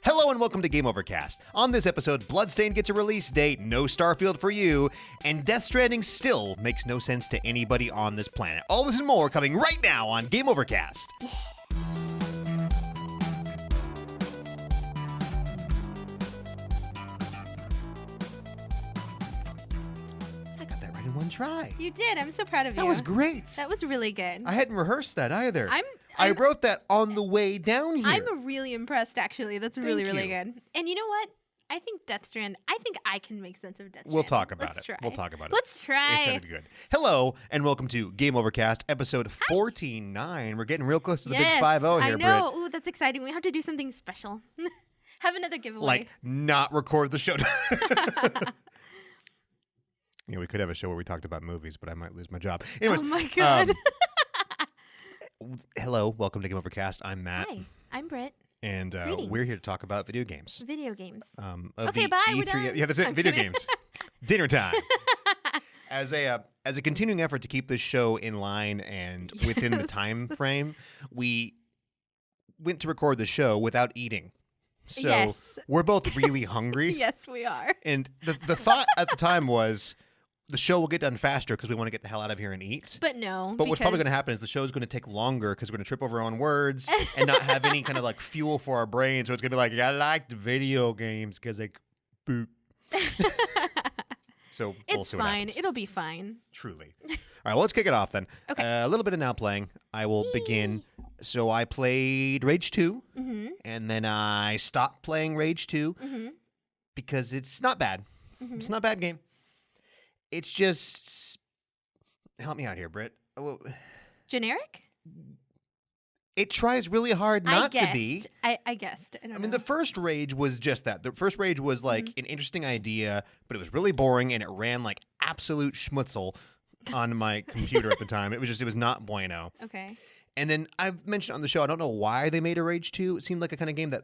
Hello and welcome to Game Overcast. On this episode, Bloodstained gets a release date, no Starfield for you, and Death Stranding still makes no sense to anybody on this planet. All this and more coming right now on Game Overcast. I got that right in one try. You did. I'm so proud of you. That was great. That was really good. I hadn't rehearsed that either. I wrote that on the way down here. I'm really impressed, actually. That's really Thank you. good. And you know what? I think I think I can make sense of Death Stranding. We'll talk about Let's it. Try. We'll talk about it. Let's try. It sounded good. Hello, and welcome to Game Overcast, episode 49. We're getting real close to the big 5-0 here, I know. Brit. Ooh, that's exciting. We have to do something special. Have another giveaway. Like, not record the show. Yeah, we could have a show where we talked about movies, but I might lose my job. Anyways, oh my god. Hello, welcome to Game Overcast. I'm Matt. Hi, I'm Brit. And we're here to talk about video games. Video games. Okay, bye. We're done. Yeah, that's it. I'm Video kidding. games. Dinner time. As a continuing effort to keep this show in line and within the time frame, we went to record the show without eating. So Yes. we're both really hungry. Yes, we are. And the thought at the time was the show will get done faster because we want to get the hell out of here and eat. But no. But what's probably going to happen is the show's going to take longer because we're going to trip over our own words and not have any kind of like fuel for our brain. So it's going to be like, I liked video games because like, boop. So we'll It's see what fine. happens. It'll be fine. Truly. All right, well, let's kick it off then. Okay. A little bit of now playing. I will begin. So I played Rage 2, Mm-hmm. and then I stopped playing Rage 2 Mm-hmm. because it's not bad. Mm-hmm. It's not a bad game. It's just... Help me out here, Britt. Generic? It tries really hard not I to be. I guessed. I don't I mean, know. the first Rage was just that. The first Rage was like Mm-hmm. an interesting idea, but it was really boring, and it ran like absolute schmutzel on my computer at the time. It was not bueno. Okay. And then I've mentioned on the show, I don't know why they made a Rage 2. It seemed like a kind of game that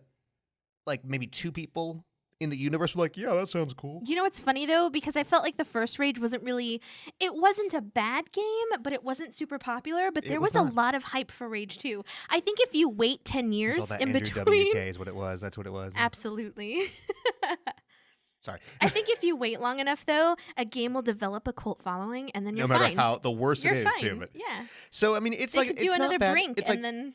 like maybe two people in the universe were like, yeah, that sounds cool. You know what's funny though? Because I felt like the first Rage wasn't a bad game, but it wasn't super popular. But It there was was a not. lot of hype for Rage 2. I think if you wait 10 It was years all that in Andrew between. WK is what it was. That's what it was. Absolutely. Sorry. I think if you wait long enough though, a game will develop a cult following and then No you're matter fine. how the worse You're it is fine. too. But Yeah. so I mean, it's They like could it's do not another bad. Brink It's and like, then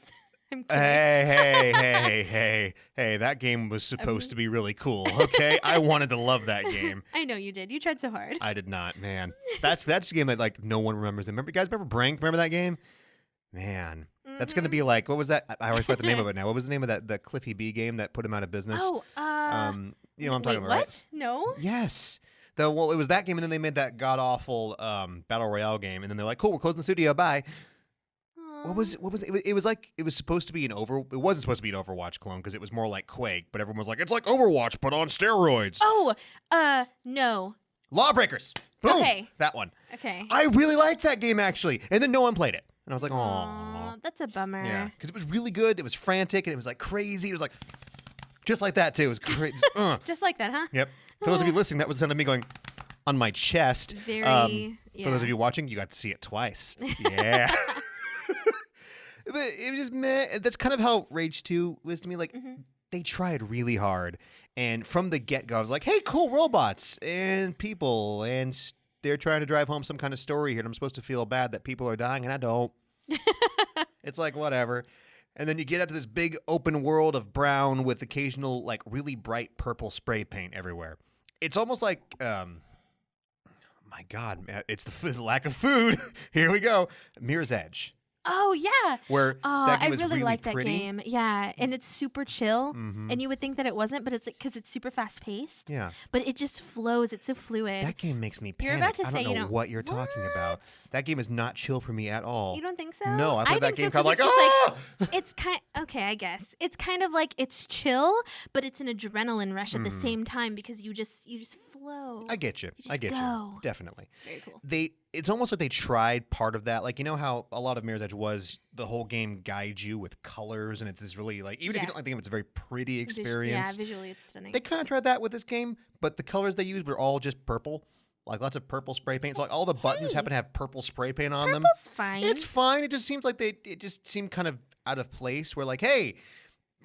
I'm kidding. hey, that game was supposed to be really cool, okay? I wanted to love that game. I know you did. You tried so hard. I did not, man. That's a game that like no one remembers. Remember, you guys remember Brink? Remember that game? Man, that's going to be like, what was that? I always forgot the name of it now. What was the name of that the Cliffy B game that put him out of business? Oh, You know what I'm talking wait, about, what? right? No. Yes. Well, it was that game, and then they made that god-awful Battle Royale game, and then they're like, cool, we're closing the studio, bye. What was it? It was like it was supposed to be it wasn't supposed to be an Overwatch clone because it was more like Quake, but everyone was like, it's like Overwatch but on steroids. Oh, no. Lawbreakers. Boom. Okay. That one. Okay. I really liked that game actually, and then no one played it, and I was like, oh. Aw, that's a bummer. Yeah, because it was really good. It was frantic, and it was like crazy. It was like just like that too. It was crazy. Just like that, huh? Yep. For those of you listening, that was the sound of me going on my chest. Very. For those of you watching, you got to see it twice. Yeah. But it was just meh. That's kind of how Rage 2 was to me. Like, they tried really hard. And from the get-go, I was like, hey, cool robots and people. And they're trying to drive home some kind of story here. And I'm supposed to feel bad that people are dying, and I don't. It's like, whatever. And then you get out to this big open world of brown with occasional, like, really bright purple spray paint everywhere. It's almost like, my God, man, it's the lack of food. Here we go. Mirror's Edge. Oh yeah. Where Oh, that game I is really like that pretty. game. Yeah, and it's super chill. Mhm. And you would think that it wasn't, but it's like because it's super fast paced. Yeah. But it just flows. It's so fluid. That game makes me You're panic. about to I say don't you know don't- what you're talking about. What? That game is not chill for me at all. You don't think so? No, I played that think game so, kind of 'cause like, it's just ah! it's kind. Okay, I guess it's kind of like it's chill, but it's an adrenaline rush at the same time because you just flow. I get you. just I get go. you. Definitely. It's very cool. It's almost like they tried part of that. Like, you know how a lot of Mirror's Edge was the whole game guides you with colors, and it's this really, like, even if Yeah. you don't like the game, it's a very pretty Yeah, experience. visually it's stunning. They kind of tried that with this game, but the colors they used were all just purple. Like, lots of purple spray paint. So, like, all the buttons Hey. happen to have purple spray paint on them. Purple's fine. It's fine. It just seems like it just seemed kind of out of place. Where, like, hey,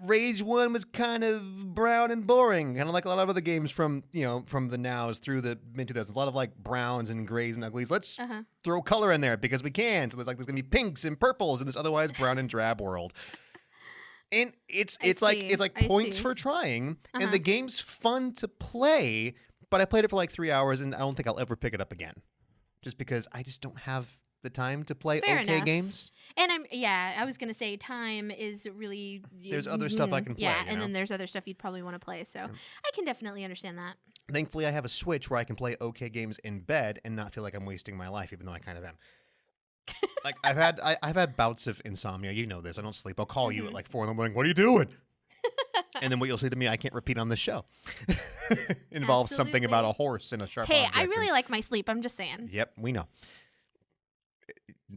Rage 1 was kind of brown and boring, kind of like a lot of other games from the nows through the mid-2000s. A lot of like browns and grays and uglies. Let's throw color in there because we can. So there's going to be pinks and purples in this otherwise brown and drab world. And it's like points for trying, and the game's fun to play, but I played it for like 3 hours, and I don't think I'll ever pick it up again. Just because I just don't have the time to play games. And I was gonna say time is really there's other stuff I can play. Yeah, and then there's other stuff you'd probably want to play. So I can definitely understand that. Thankfully, I have a Switch where I can play games in bed and not feel like I'm wasting my life, even though I kind of am. Like I've had bouts of insomnia. You know this. I don't sleep. I'll call you at like 4 in the morning. What are you doing? And then what you'll say to me, I can't repeat on the show. It involves something about a horse and a sharp object. Hey, I really like my sleep. I'm just saying. Yep, we know.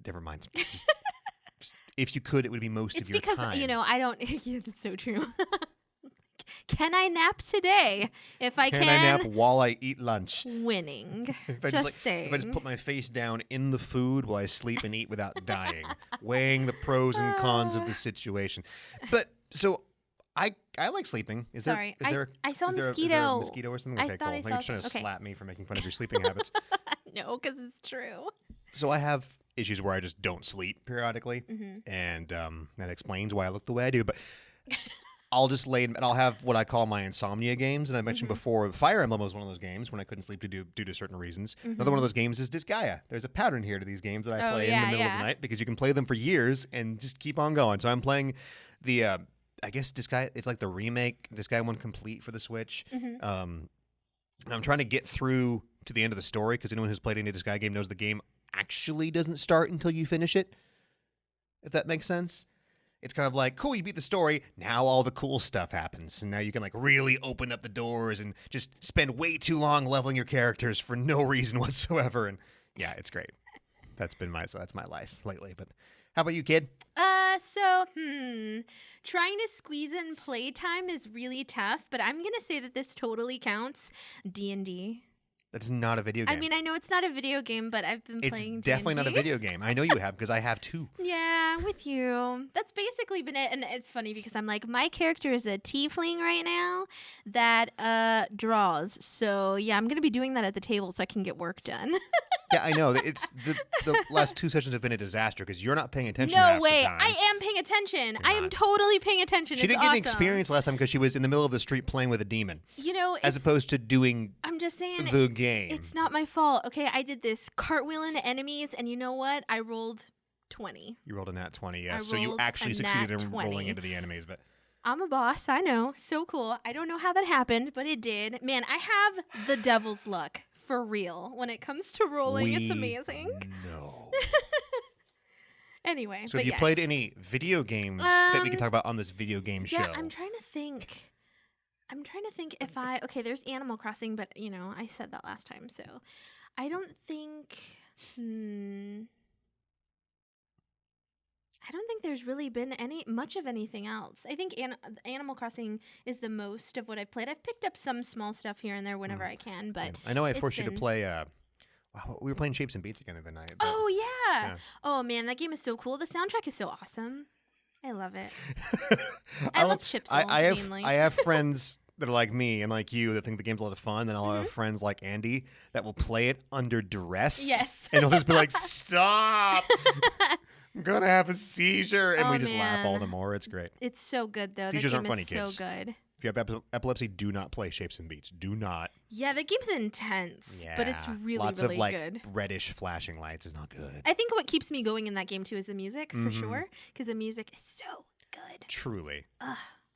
Never mind. Just, if you could, it would be most of your time. It's because, I don't... Yeah, that's so true. Can I nap today? If I can... Can I nap while I eat lunch? Winning. Saying. If I just put my face down in the food while I sleep and eat without dying. Weighing the pros and cons of the situation. But, so... I like sleeping. I saw a mosquito. Is there a mosquito or something? Okay, cool. You're trying to slap me for making fun of your sleeping habits. No, because it's true. So I have issues where I just don't sleep periodically, and that explains why I look the way I do. But I'll just lay and I'll have what I call my insomnia games. And I mentioned before, Fire Emblem was one of those games when I couldn't sleep due to certain reasons. Another one of those games is Disgaea. There's a pattern here to these games that I play in the middle of the night because you can play them for years and just keep on going. So I'm playing the... I guess Disgaea, it's like the remake, Disgaea 1 Complete for the Switch. I'm trying to get through to the end of the story because anyone who's played any Disgaea game knows the game actually doesn't start until you finish it, if that makes sense. It's kind of like, cool, you beat the story, now all the cool stuff happens. And now you can like really open up the doors and just spend way too long leveling your characters for no reason whatsoever. And yeah, it's great. That's my life lately. But how about you, kid? Trying to squeeze in playtime is really tough, but I'm going to say that this totally counts. D&D. That's not a video game. I mean, I know it's not a video game, but I've been playing D&D. It's definitely not a video game. I know you have because I have too. Yeah, with you. That's basically been it. And it's funny because I'm like, my character is a tiefling right now that draws. So yeah, I'm going to be doing that at the table so I can get work done. Yeah, I know. It's the last 2 sessions have been a disaster because you're not paying attention. No way. I am paying attention. I am totally paying attention. She didn't get any experience last time because she was in the middle of the street playing with a demon. As opposed to doing I'm just saying the game. It's not my fault. Okay, I did this cartwheeling enemies, and you know what? I rolled 20. You rolled a nat 20, yes. So you actually succeeded in rolling into the enemies, but... I'm a boss, I know. So cool. I don't know how that happened, but it did. Man, I have the devil's luck. For real. When it comes to rolling, it's amazing. No. Anyway, so have you played any video games that we can talk about on this video game show? Yeah, I'm trying to think if there's Animal Crossing, but I said that last time, so I don't think there's really been much of anything else. I think Animal Crossing is the most of what I've played. I've picked up some small stuff here and there whenever I can, but I know I forced you to play. We were playing Shapes and Beats again the other night. Oh yeah. Oh man, that game is so cool. The soundtrack is so awesome. I love it. I love Chipsel mainly. I have friends that are like me and like you that think the game's a lot of fun. Then I'll have friends like Andy that will play it under duress. Yes. And he'll just be like, "Stop! I'm gonna have a seizure," and we just laugh all the more. It's great. It's so good though. Seizures aren't funny, kids. So good. If you have epilepsy, do not play Shapes and Beats. Do not. Yeah, the game's intense, but it's really, lots really of like good. Reddish flashing lights is not good. I think what keeps me going in that game too is the music for sure, because the music is so good. Truly.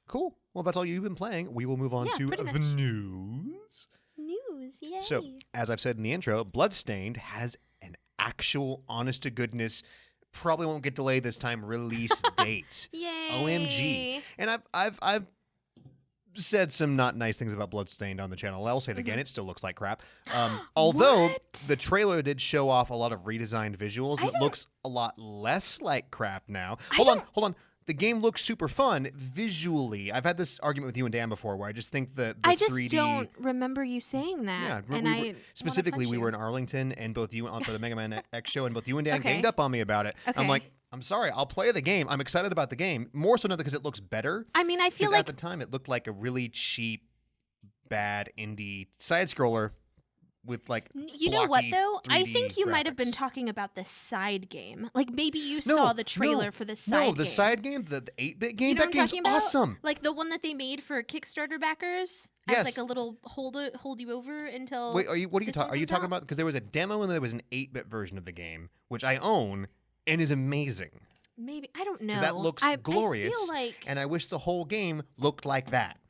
Cool. Well, that's all you've been playing. We will move on to the news. News, yay. So, as I've said in the intro, Bloodstained has an actual, honest to goodness, probably won't get delayed this time, release date. Yay. OMG. And I've said some not nice things about Bloodstained on the channel. I'll say it again. It still looks like crap. Although the trailer did show off a lot of redesigned visuals, and it looks a lot less like crap now. Hold on. The game looks super fun visually. I've had this argument with you and Dan before where I just think the 3D... I just don't remember you saying that. Yeah, specifically, we were in Arlington, and both you, for the Mega Man X show, and both you and Dan ganged up on me about it. Okay. I'm like, I'm sorry. I'll play the game. I'm excited about the game. More so now because it looks better. I mean, I feel 'Cause like at the time it looked like a really cheap, bad indie side scroller with like you know what blocky though? I 3D think you might have been graphics. talking about the side game. Like maybe you No, saw the trailer no, for the side game. No, the side game, the 8-bit game, You know that what I'm game's talking about? awesome. Like the one that they made for Kickstarter backers. Yes. As like a little hold you over until. Wait, what are you this one talking? Are you comes talking out? about? Because there was a demo and there was an 8-bit version of the game, which I own and is amazing. Maybe I don't know. 'Cause that looks glorious, I feel like and I wish the whole game looked like that,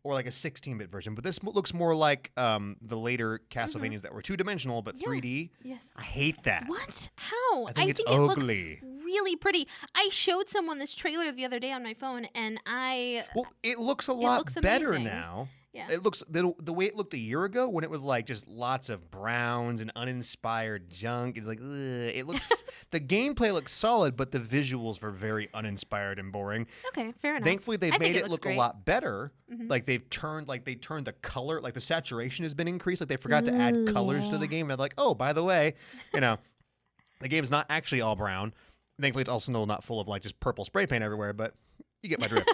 or like a 16-bit version. But this looks more like the later Castlevanias that were 2-dimensional but Yeah. 3D. yes. I hate that. What? How? I think it's it ugly. looks really pretty. I showed someone this trailer the other day on my phone, and Well, it looks a lot looks better amazing. now. Yeah. It looks the way it looked a year ago when it was like just lots of browns and uninspired junk. It's like ugh, it looks the gameplay looks solid, but the visuals were very uninspired and boring. Okay, fair enough. Thankfully, they've I think made it looks look great. a lot better. Mhm. Like they turned the color, like the saturation has been increased. Like they forgot to add Ooh, colors to yeah. the game. And they're like, oh, by the way, the game's not actually all brown. Thankfully, it's also not full of like just purple spray paint everywhere. But you get my drift.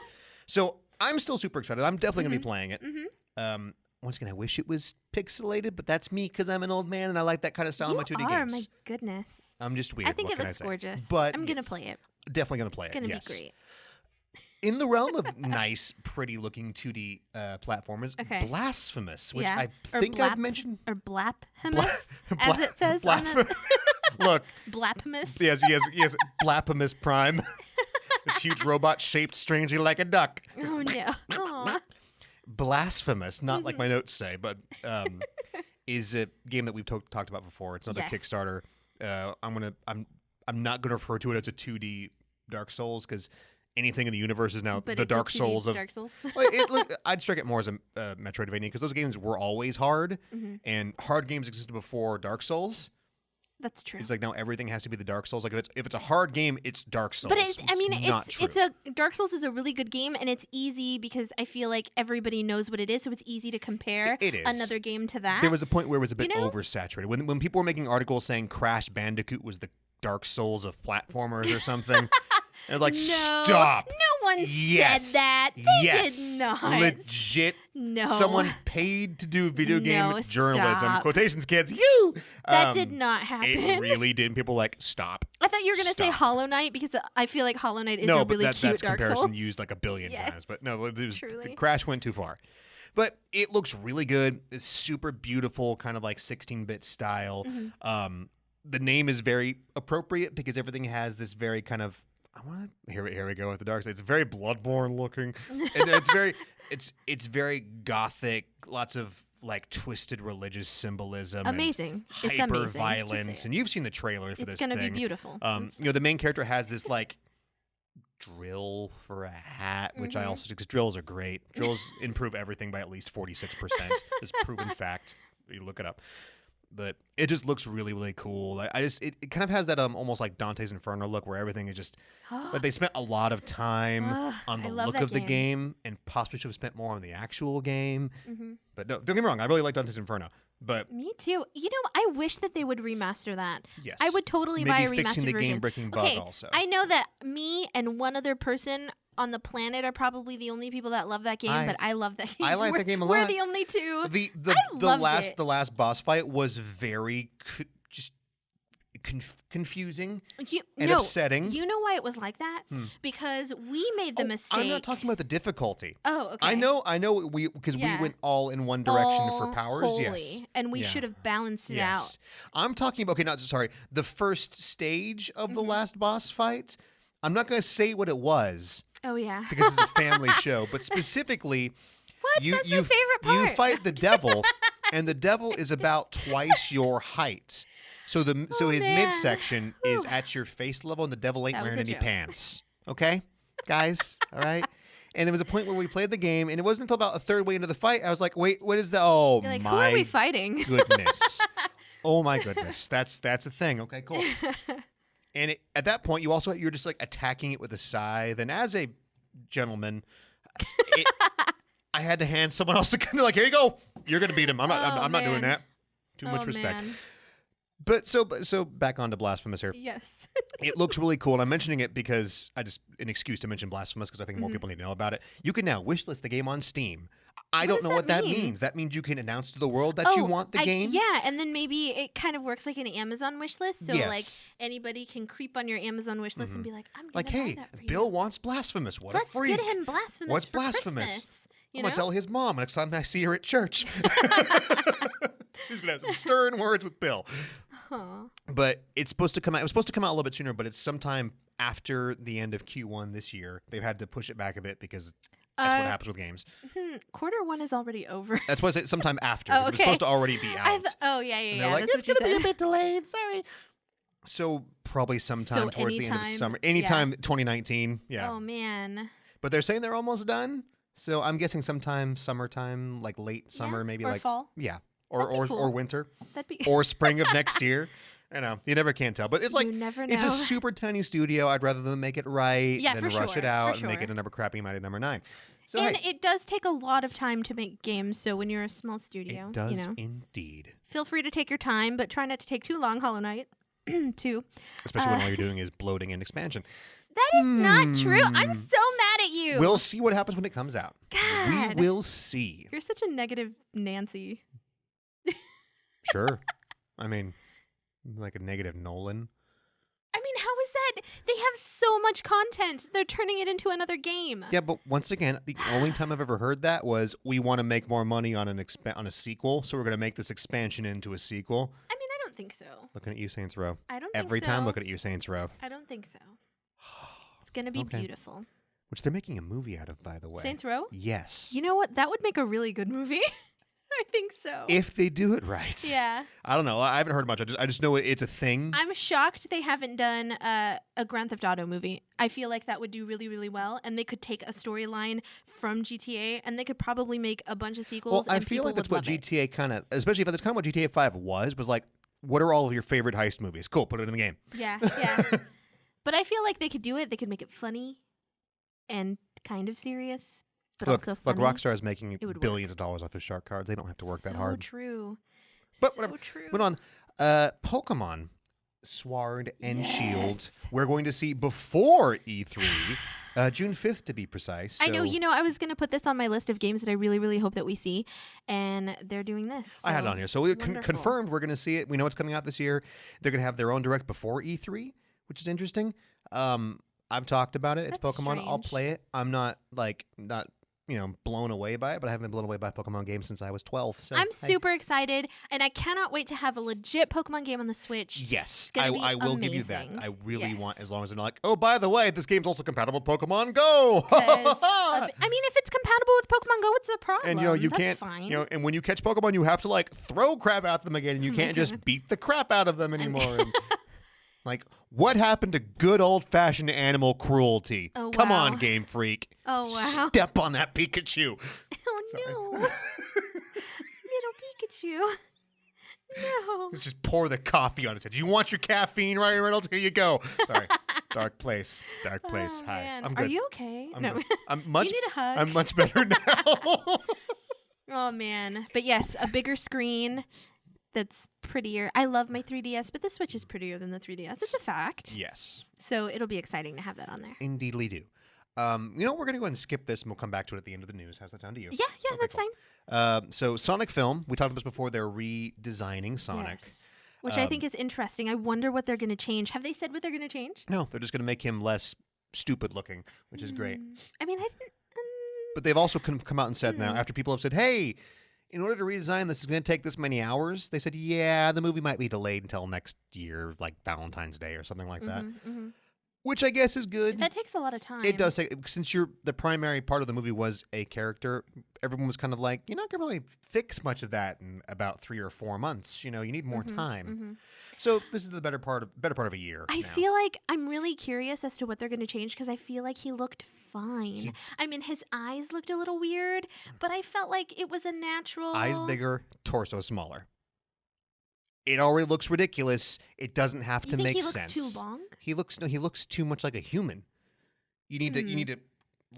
So I'm still super excited. I'm definitely gonna be playing it. Mhm. Once again, I wish it was pixelated, but that's me because I'm an old man and I like that kind of style in my 2D You are, games. my goodness. I'm just weird. I think what it can looks say? gorgeous. But I'm gonna yes, play it. Definitely gonna play It's it. gonna Yes. be great. In the realm of nice, pretty-looking 2D platformers, Okay. Blasphemous, which Yeah. I Or think I've Blap- mentioned. Or Blaphamus, Bla- as it says on the Look, Blaphamus. yes, Blaphamus Prime. This huge robot shaped strangely like a duck. Oh no. Aw. Blasphemous, not like my notes say, but is a game that we've talked about before. It's another Yes. Kickstarter. I'm not gonna refer to it as a 2D Dark Souls because anything in the universe is now But the it's a Dark 2D Souls of. Dark Souls. I'd strike it more as a Metroidvania because those games were always hard, Mhm. and hard games existed before Dark Souls. That's true. It's like now everything has to be the Dark Souls. Like if it's a hard game, it's Dark Souls. But not true. it's a Dark Souls is a really good game, and it's easy because I feel like everybody knows what it is, so it's easy to compare It is. another game to that. There was a point where it was a bit You know? oversaturated. When people were making articles saying Crash Bandicoot was the Dark Souls of platformers or something, it was like, No, stop. No one Yes. said that. They yes. did not. Legit. No. Someone paid to do video game No, journalism. stop. Quotations, kids. You. That did not happen. It really did. And people were like, stop. I thought you were gonna say Stop. Hollow Knight because I feel like Hollow Knight is No, a but really cute that's Dark comparison Souls. used like a billion Yes, times. But no, the truly. Crash went too far. But it looks really good. It's super beautiful, kind of like 16-bit style. Mhm. The name is very appropriate because everything has this very kind of here we go with the dark side. It's very Bloodborne looking. And it's very gothic. Lots of like twisted religious symbolism. Amazing. And It's hyper amazing. violence. Just say And you've seen the trailer for it's this gonna thing. be beautiful. The main character has this like drill for a hat, which I Mhm. also because drills are great. Drills improve everything by at least 46%. This proven fact. You look it up. But it just looks really, really cool. It kind of has that almost like Dante's Inferno look where everything is just like they spent a lot of time on I the love look that of the game. game and possibly should have spent more on the actual game. Mhm. But no, don't get me wrong, I really like Dante's Inferno. But Me too. You know, I wish that they would remaster that. yes, I would totally maybe buy a fixing remastered the version. game-breaking bug Okay, also. I know that me and one other person on the planet are probably the only people that love that game, but I love that game. I like that game a We're lot. the only two. the I loved it. last boss fight was very just confusing and upsetting. You know why it was like that? Because we made the mistake. I'm not talking about the difficulty. Oh, okay. I know because Yeah. we went all in one direction All for powers. holy, Yes. and we Yeah. should have balanced it Yes. out. I'm talking about the first stage of the last boss fight. I'm not going to say what it was Oh yeah. because it's a family show, but specifically What? That's my favorite part. you fight the devil and the devil is about twice your height. So his man. midsection is Whew. at your face level and the devil ain't That was wearing a any joke. pants. Okay? Guys, all right? And there was a point where we played the game and it wasn't until about a third way into the fight I was like, "Wait, what is that? Oh You're like, my who are we fighting? goodness." Oh my goodness. That's a thing. Okay, cool. And at that point, you're just like attacking it with a scythe. And as a gentleman, I had to hand someone else the gun. Like, here you go. You're gonna beat him. I'm not doing man. that. Too much Oh, respect. man. But so back on to Blasphemous here. Yes. It looks really cool, and I'm mentioning it because an excuse to mention Blasphemous because I think more people need to know about it. You can now wishlist the game on Steam. I don't know what that means. That means you can announce to the world that you want the game? Yeah, and then maybe it kind of works like an Amazon wish list. So Yes. like anybody can creep on your Amazon wish list and be like, I'm going to hey, buy that for you. Bill wants Blasphemous. What Let's a freak. get him Blasphemous What's for Blasphemous? Christmas. I'm going to tell his mom next time I see her at church. She's going to have some stern words with Bill. Huh. But it's supposed to come out. It was supposed to come out a little bit sooner, but it's sometime after the end of Q1 this year. They've had to push it back a bit because that's what happens with games. Q1 is already over. That's why I said sometime after. Oh, It was supposed to already be out. Yeah. And they're like, That's it's what going you to be a said. bit delayed. Sorry. So probably sometime towards the end of summer. Anytime 2019. Yeah. Oh, man. But they're saying they're almost done. So I'm guessing sometime summertime, like late summer, maybe or like fall. Yeah. That'd be cool. Or winter. That'd be Or spring of next year. I know. You never can tell. But it's like, you never know. it's a super tiny studio. I'd rather them make it right than for rush sure, it out for and make sure. it a crappy Mighty Number 9. So And hey, it does take a lot of time to make games. So when you're a small studio, it does you know, indeed. feel free to take your time, but try not to take too long. Hollow Knight, too. Especially when all you're doing is bloating and expansion. That is not true. I'm so mad at you. We'll see what happens when it comes out. God. We will see. You're such a negative Nancy. Sure. I mean, like a negative Nolan. I mean, how is that? They have so much content. They're turning it into another game. Yeah, but once again, the only time I've ever heard that was we want to make more money on on a sequel, so we're going to make this expansion into a sequel. I mean, I don't think so. Looking at you, Saints Row. I don't Every think so. time looking at you, Saints Row. I don't think so. It's going to be Okay. beautiful. Which they're making a movie out of, by the way. Saints Row? Yes. You know what? That would make a really good movie. I think so. If they do it right. Yeah. I don't know. I haven't heard much. I just know it's a thing. I'm shocked they haven't done a Grand Theft Auto movie. I feel like that would do really, really well. And they could take a storyline from GTA and they could probably make a bunch of sequels. Well, I and feel like people that's would what love it. GTA kind of, especially if that's kind of what GTA 5 was like, what are all of your favorite heist movies? Cool, put it in the game. Yeah. But I feel like they could do it. They could make it funny and kind of serious, but also funny. Look, Rockstar is making It would billions of dollars off his shark cards. They don't have to work that hard. So true. But so whatever. true. Moving on. Pokemon Sword and Shield. Yes. We're going to see before E3, June 5th to be precise. I know. So You know, I was going to put this on my list of games that I really, really hope that we see, and they're doing this. I had it so on here. So we wonderful. confirmed we're going to see it. We know it's coming out this year. They're going to have their own direct before E3, which is interesting. I've talked about it. It's That's Pokemon. I'll strange. play it. I'm not blown away by it, but I haven't been blown away by Pokemon games since I was 12. So I'm hey. super excited, and I cannot wait to have a legit Pokemon game on the Switch. Yes, gonna be I will give you that. amazing. I really Yes. want, as long as they're not like, oh, by the way, this game's also compatible with Pokemon Go. 'Cause I mean, if it's compatible with Pokemon Go, what's the problem? And you That's can't, fine. and when you catch Pokemon, you have to like throw crap at them again, and you can't just beat the crap out of them anymore. And, like, what happened to good old-fashioned animal cruelty? Oh, Come wow. on, Game Freak. Oh wow! Step on that Pikachu. Oh Sorry. no, little Pikachu. No. Let's just pour the coffee on its head. Do you want your caffeine, Ryan Reynolds? Here you go. Sorry. Dark place. Dark place. Oh, Hi. man. I'm good. Are you okay? I'm no. good. I'm much. Do you need a hug? I'm much better now. Oh man, but yes, a bigger screen that's prettier. I love my 3DS, but the Switch is prettier than the 3DS. It's a fact. Yes. So it'll be exciting to have that on there. Indeedly do. We're going to go ahead and skip this, and we'll come back to it at the end of the news. How's that sound to you? Yeah, Okay, that's cool. fine. So Sonic Film, we talked about this before. They're redesigning Sonic. Yes. Which I think is interesting. I wonder what they're going to change. Have they said what they're going to change? No, they're just going to make him less stupid looking, which is great. I mean, I didn't. But they've also come out and said now, after people have said, hey, in order to redesign this, it's going to take this many hours. They said, yeah, the movie might be delayed until next year, like Valentine's Day or something like that, which I guess is good. That takes a lot of time. It does take, since the primary part of the movie was a character, everyone was kind of like, you're not going to really fix much of that in about 3 or 4 months. You need more time. So this is the better part of a year. I now. feel like I'm really curious as to what they're going to change because I feel like he looked fine. I mean, his eyes looked a little weird, but I felt like it was a natural. Eyes bigger, torso smaller. It already looks ridiculous. It doesn't have to make sense. He looks too long? He looks too much like a human. You need to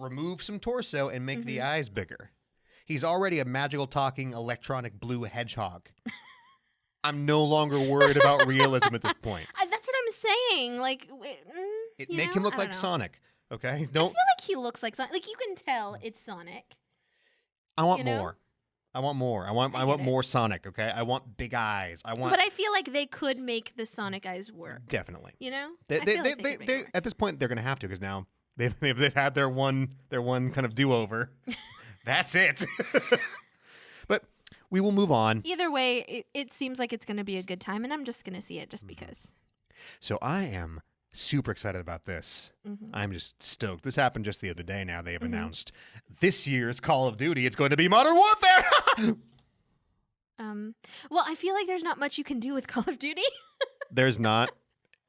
remove some torso and make the eyes bigger. He's already a magical talking electronic blue hedgehog. I'm no longer worried about realism at this point. That's what I'm saying. Like, Make him look I like don't know. Sonic, okay? I Don't. feel like he looks like Sonic. Like, you can tell it's Sonic. I want you know? more. I want more. I want get more Sonic, okay? I want big eyes. But I feel like they could make the Sonic eyes work. Definitely. You know? They, I feel like they could make it work. at this point they're going to have to because now they've had their one kind of do-over. That's it. But we will move on. Either way, it seems like it's going to be a good time, and I'm just going to see it just because. So I am super excited about this. Mm-hmm. I'm just stoked. This happened just the other day now. They have announced this year's Call of Duty. It's going to be Modern Warfare. Well, I feel like there's not much you can do with Call of Duty. There's not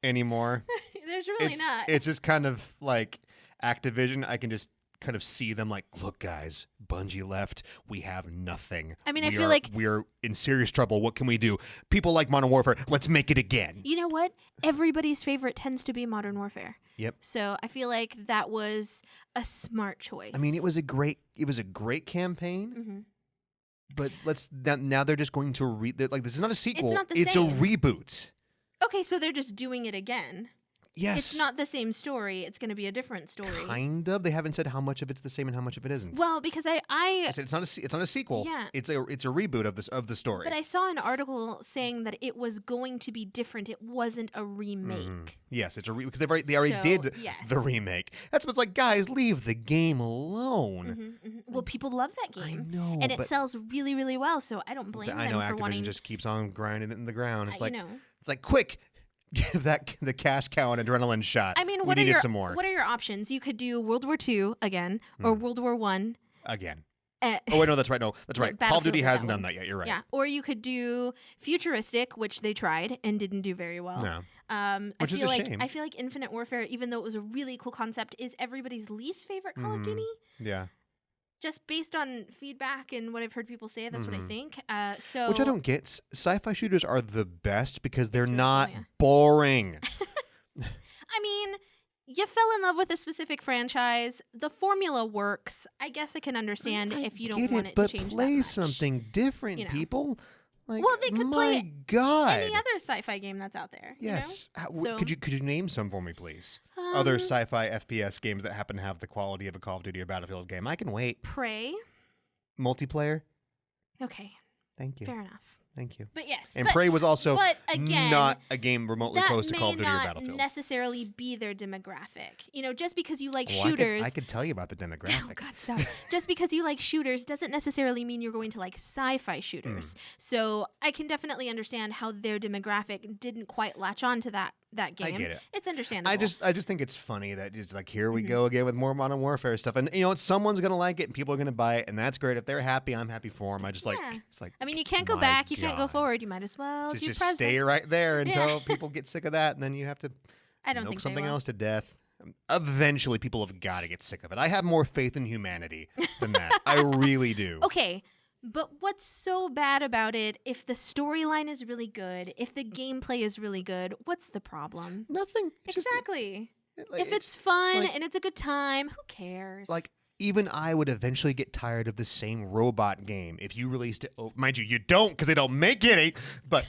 anymore. There's really not. It's just kind of like Activision. I can just kind of see them like, look, guys, Bungie left. We have nothing. I mean, I feel like we're in serious trouble. What can we do? People like Modern Warfare. Let's make it again. You know what? Everybody's favorite tends to be Modern Warfare. Yep. So I feel like that was a smart choice. I mean, it was a great campaign. Mm-hmm. But now they're just going to this is not a sequel. It's not the it's same. a reboot. Okay, so they're just doing it again. Yes. It's not the same story. It's going to be a different story. Kind of. They haven't said how much of it's the same and how much of it isn't. Well, because I said it's not a sequel. Yeah. It's a reboot of the story. But I saw an article saying that it was going to be different. It wasn't a remake. Mm-hmm. Yes, it's a because they already did the remake. That's what's like, guys, leave the game alone. Mm-hmm, mm-hmm. Well, people love that game. I know, and it sells really, really well. So I don't blame them I know for Activision wanting. just keeps on grinding it in the ground. It's like you know. it's like quick. Give the cash cow an adrenaline shot. I mean, we needed some more. What are your options? You could do World War II again, or World War I again. Oh wait, no, that's right. No, that's right. Call of Duty hasn't done that yet. You're right. Yeah, or you could do futuristic, which they tried and didn't do very well. No. Which is a shame. I feel like Infinite Warfare, even though it was a really cool concept, is everybody's least favorite Call of Duty. Yeah. Just based on feedback and what I've heard people say, that's what I think. Which I don't get. Sci-fi shooters are the best because they're really not cool, yeah. boring. I mean, you fell in love with a specific franchise. The formula works. I guess I can understand if you don't want it to change but play that much. something different, people. Like, well, they could play God. any other sci-fi game that's out there. Yes. You know? Could you name some for me, please? Other sci-fi FPS games that happen to have the quality of a Call of Duty or Battlefield game. I can wait. Prey. Multiplayer. Okay. Thank you. Fair enough. Thank you. But yes. And Prey was also but again, not a game remotely close to Call of Duty or that may Battlefield. not necessarily be their demographic. You know, just because you like Well, shooters. I could tell you about the demographic. Oh, God, stop. Just because you like shooters doesn't necessarily mean you're going to like sci-fi shooters. So I can definitely understand how their demographic didn't quite latch on to that game. I get it. It's understandable. I just think it's funny that it's like, here we go again with more Modern Warfare stuff. And, you know, someone's going to like it and people are going to buy it. And that's great. If they're happy, I'm happy for them. It's like, I mean, you can't go back. You can't go forward. You might as well do just present. stay right there until people get sick of that. And then you have to milk something they will. else to death. Eventually, people have got to get sick of it. I have more faith in humanity than that. I really do. Okay. But what's so bad about it, if the storyline is really good, if the gameplay is really good, what's the problem? Nothing. Exactly. Like, if it's fun and it's a good time, who cares? Like, even I would eventually get tired of the same robot game if you released it. Oh, mind you, you don't because they don't make any. But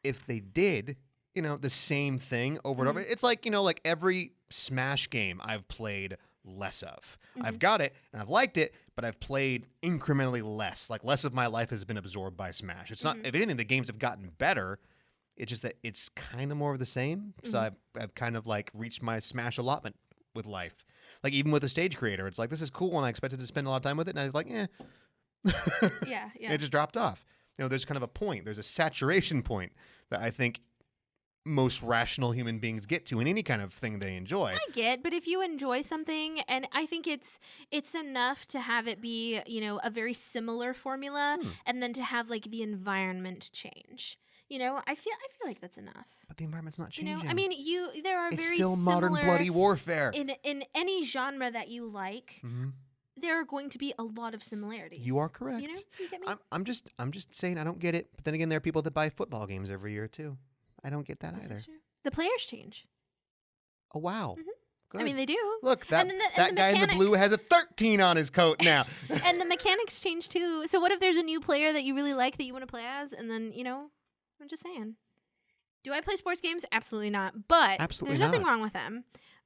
if they did, you know, the same thing over and over. It's like, you know, like every Smash game I've played less of. I've got it and I've liked it, but I've played incrementally less. Like less of my life has been absorbed by Smash. It's not, if anything, the games have gotten better. It's just that it's kind of more of the same. So I've kind of like reached my Smash allotment with life. Like even with a stage creator, it's like, this is cool and I expected to spend a lot of time with it. And I was like, yeah. It just dropped off. You know, there's kind of a point. There's a saturation point that I think most rational human beings get to in any kind of thing they enjoy. I get, but if you enjoy something, and I think it's enough to have it be, you know, a very similar formula, and then to have like the environment change. You know, I feel like that's enough. But the environment's not changing. You know, I mean, there are it's very still similar modern bloody warfare. In any genre that you like. There are going to be a lot of similarities. You are correct. You know, you get me? I'm just saying I don't get it. But then again, there are people that buy football games every year too. I don't get that either. True. The players change. Oh wow. Good. I mean, they do. Look, that the guy in the blue has a 13 on his coat now. And the mechanics change too. So what if there's a new player that you really like that you want to play as, and then, you know, I'm just saying. Do I play sports games? Absolutely not. But Absolutely there's nothing not. wrong with them.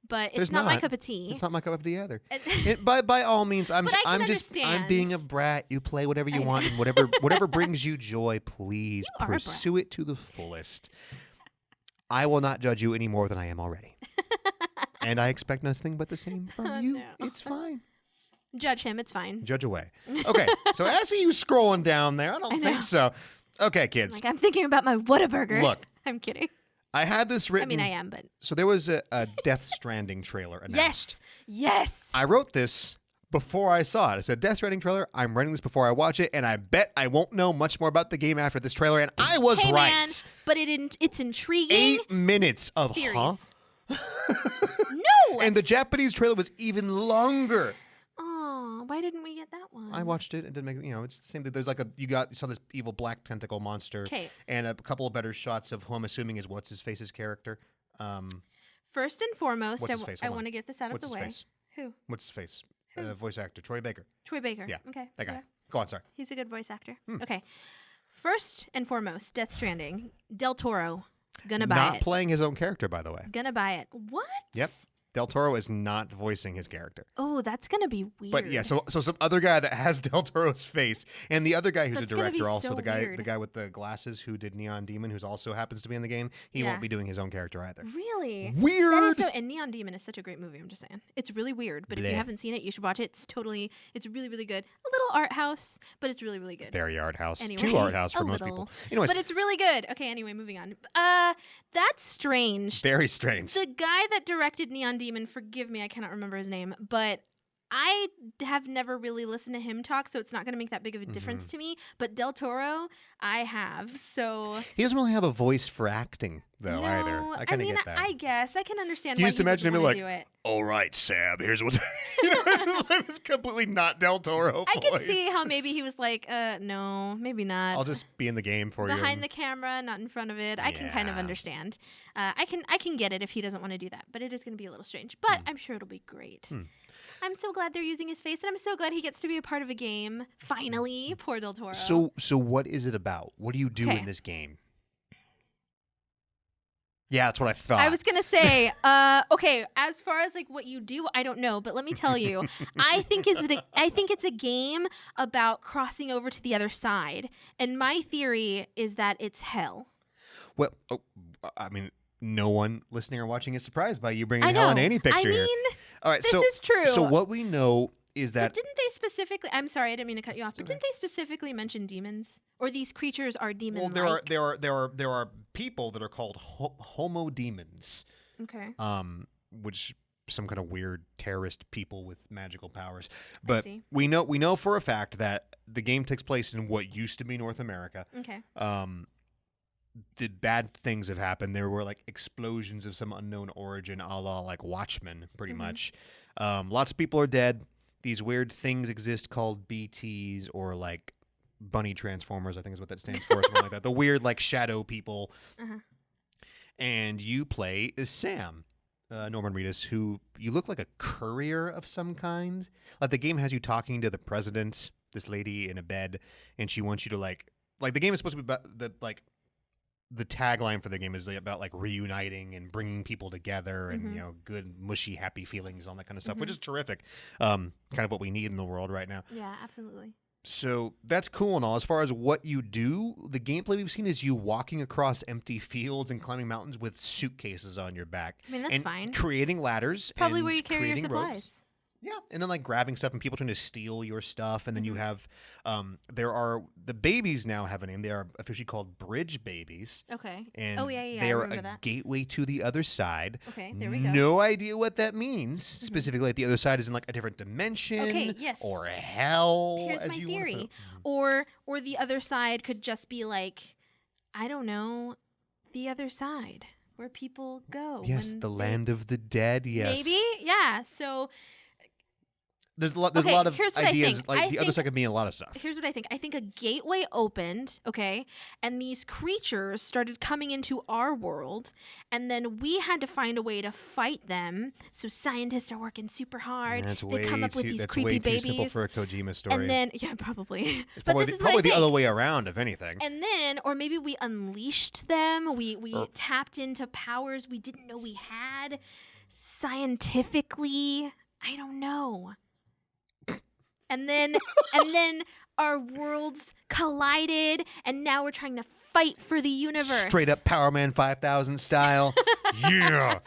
But it's There's not my not. cup of tea. It's not my cup of tea either. And- By all means, I'm But I can I'm being a understand. brat. You play whatever you I want, know. and whatever brings you joy, please You are a brat. pursue it to the fullest. I will not judge you any more than I am already, and I expect nothing but the same from Oh, you. no. It's fine. Judge him. It's fine. Judge away. Okay, so I see you scrolling down there. I don't I know. think so. Okay, kids. Like, I'm thinking about my Whataburger. Look, I'm kidding. I had this written. I mean, I am, but So there was a Death Stranding trailer announced. yes. I wrote this before I saw it. I said, Death Stranding trailer, I'm writing this before I watch it, and I bet I won't know much more about the game after this trailer, and I was Hey, right. man, but it's intriguing. 8 minutes of Theories. huh? No. And the Japanese trailer was even longer. Oh, why didn't we get that one? I watched it. It didn't make, it's the same thing. There's like you saw this evil black tentacle monster. Okay. And a couple of better shots of who I'm assuming is what's-his-face's character. First and foremost, What's his face? I Hold on. want to get this out What's of the his way. face? Who? What's his face? Who? Voice actor. Troy Baker. Troy Baker. Yeah, Okay. That guy. yeah. Go on, sorry. He's a good voice actor. Hmm. Okay. First and foremost, Death Stranding. Del Toro. Gonna buy Not it. playing his own character, by the way. Gonna buy it. What? Yep. Del Toro is not voicing his character. Oh, that's gonna be weird. But yeah, so some other guy that has Del Toro's face, and the other guy who's That's a gonna be director, also so the weird. guy with the glasses who did Neon Demon, who's also happens to be in the game. He Yeah. won't be doing his own character either. Really? Weird. That is so. And Neon Demon is such a great movie. I'm just saying, it's really weird. But if Bleh. you haven't seen it, you should watch it. It's really, really good. A little art house, but it's really, really good. Very art house. Anyway, Too art house for a most little. people. Anyways, But it's really good. Okay. Anyway, moving on. That's strange. very strange. The guy that directed Neon Demon, forgive me, I cannot remember his name, but I have never really listened to him talk, so it's not going to make that big of a difference to me. But Del Toro, I have. So He doesn't really have a voice for acting, though, no, either. I kind of mean, get that. I guess I can understand You why just he imagine would him want like, to do it. All right, Sam, here's what's... it's completely not Del Toro I voice. could see how maybe he was like, no, maybe not. I'll just be in the game for you. Behind the camera, not in front of it. I can kind of Yeah. understand. I can get it if he doesn't want to do that, but it is going to be a little strange. But I'm sure it'll be great. I'm so glad they're using his face, and I'm so glad he gets to be a part of a game. Finally, poor Del Toro. So what is it about? What do you do Okay. in this game? Yeah, that's what I thought. I was gonna say, okay. As far as like what you do, I don't know, but let me tell you, I think it's a game about crossing over to the other side, and my theory is that it's hell. Well, I mean, no one listening or watching is surprised by you bringing I the Hell know. and Annie picture I mean, here. All right, this so is true. So what we know is But that didn't they specifically? I'm sorry, I didn't mean to cut you off. But didn't they specifically mention demons, or these creatures are demon? there are people that are called homo demons, Okay. which some kind of weird terrorist people with magical powers. But see. we know for a fact that the game takes place in what used to be North America. Okay. Bad things have happened. There were like explosions of some unknown origin, a la like Watchmen, pretty much. Lots of people are dead. These weird things exist called BTs, or like bunny transformers, I think is what that stands for, or something like that. The weird like shadow people. And you play as Sam, Norman Reedus, who you look like a courier of some kind. Like the game has you talking to the president, this lady in a bed, and she wants you to like the game is supposed to be about the tagline for the game is about like reuniting and bringing people together and good mushy happy feelings, all that kind of stuff, which is terrific. Kind of what we need in the world right now. Yeah, absolutely. So that's cool and all. As far as what you do, the gameplay we've seen is you walking across empty fields and climbing mountains with suitcases on your back. I mean, that's and fine. Creating ladders. Probably and where you carry your creating supplies. ropes. Yeah, and then like grabbing stuff and people trying to steal your stuff, and then you have, the babies now have a name. They are officially called bridge babies. Okay. And oh yeah, they I are remember a that. gateway to the other side. Okay, there we go. No idea what that means specifically. Like the other side is in like a different dimension. Okay, yes. Or hell. Here's as my you wanna put theory. it. Or the other side could just be like, I don't know, the other side where people go. Yes, when the they- land of the dead. Yes. Maybe, yeah. So There's a lot of ideas. Like the other side could mean a lot of stuff. Here's what I think. I think a gateway opened, okay, and these creatures started coming into our world, and then we had to find a way to fight them. So scientists are working super hard. They come up with these creepy babies. That's way too simple for a Kojima story. And then, yeah, probably. It's probably the other way around, if anything. And then, or maybe we unleashed them. We tapped into powers we didn't know we had. Scientifically, I don't know. And then our worlds collided, and now we're trying to fight for the universe. Straight up Power Man 5000 style. Yeah.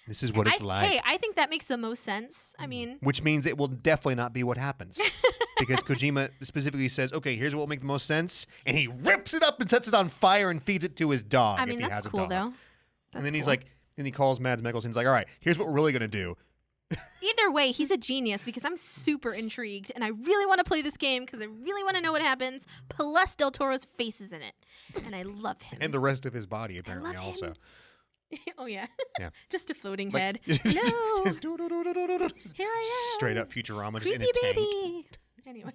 This is what it's like. Hey, I think that makes the most sense. I mean, which means it will definitely not be what happens. Because Kojima specifically says, okay, here's what will make the most sense. And he rips it up and sets it on fire and feeds it to his dog. I mean, if he that's has a cool, dog. though. And then he's like, then he calls Mads Mikkelsen. He's like, all right, here's what we're really going to do. Either way, he's a genius because I'm super intrigued and I really want to play this game because I really want to know what happens. Plus, Del Toro's face is in it, and I love him. And the rest of his body, apparently, also. Oh, yeah. Yeah. Just a floating like, head. No. Here I am. Straight up Futurama, just creepy in a tank. baby. Anyway.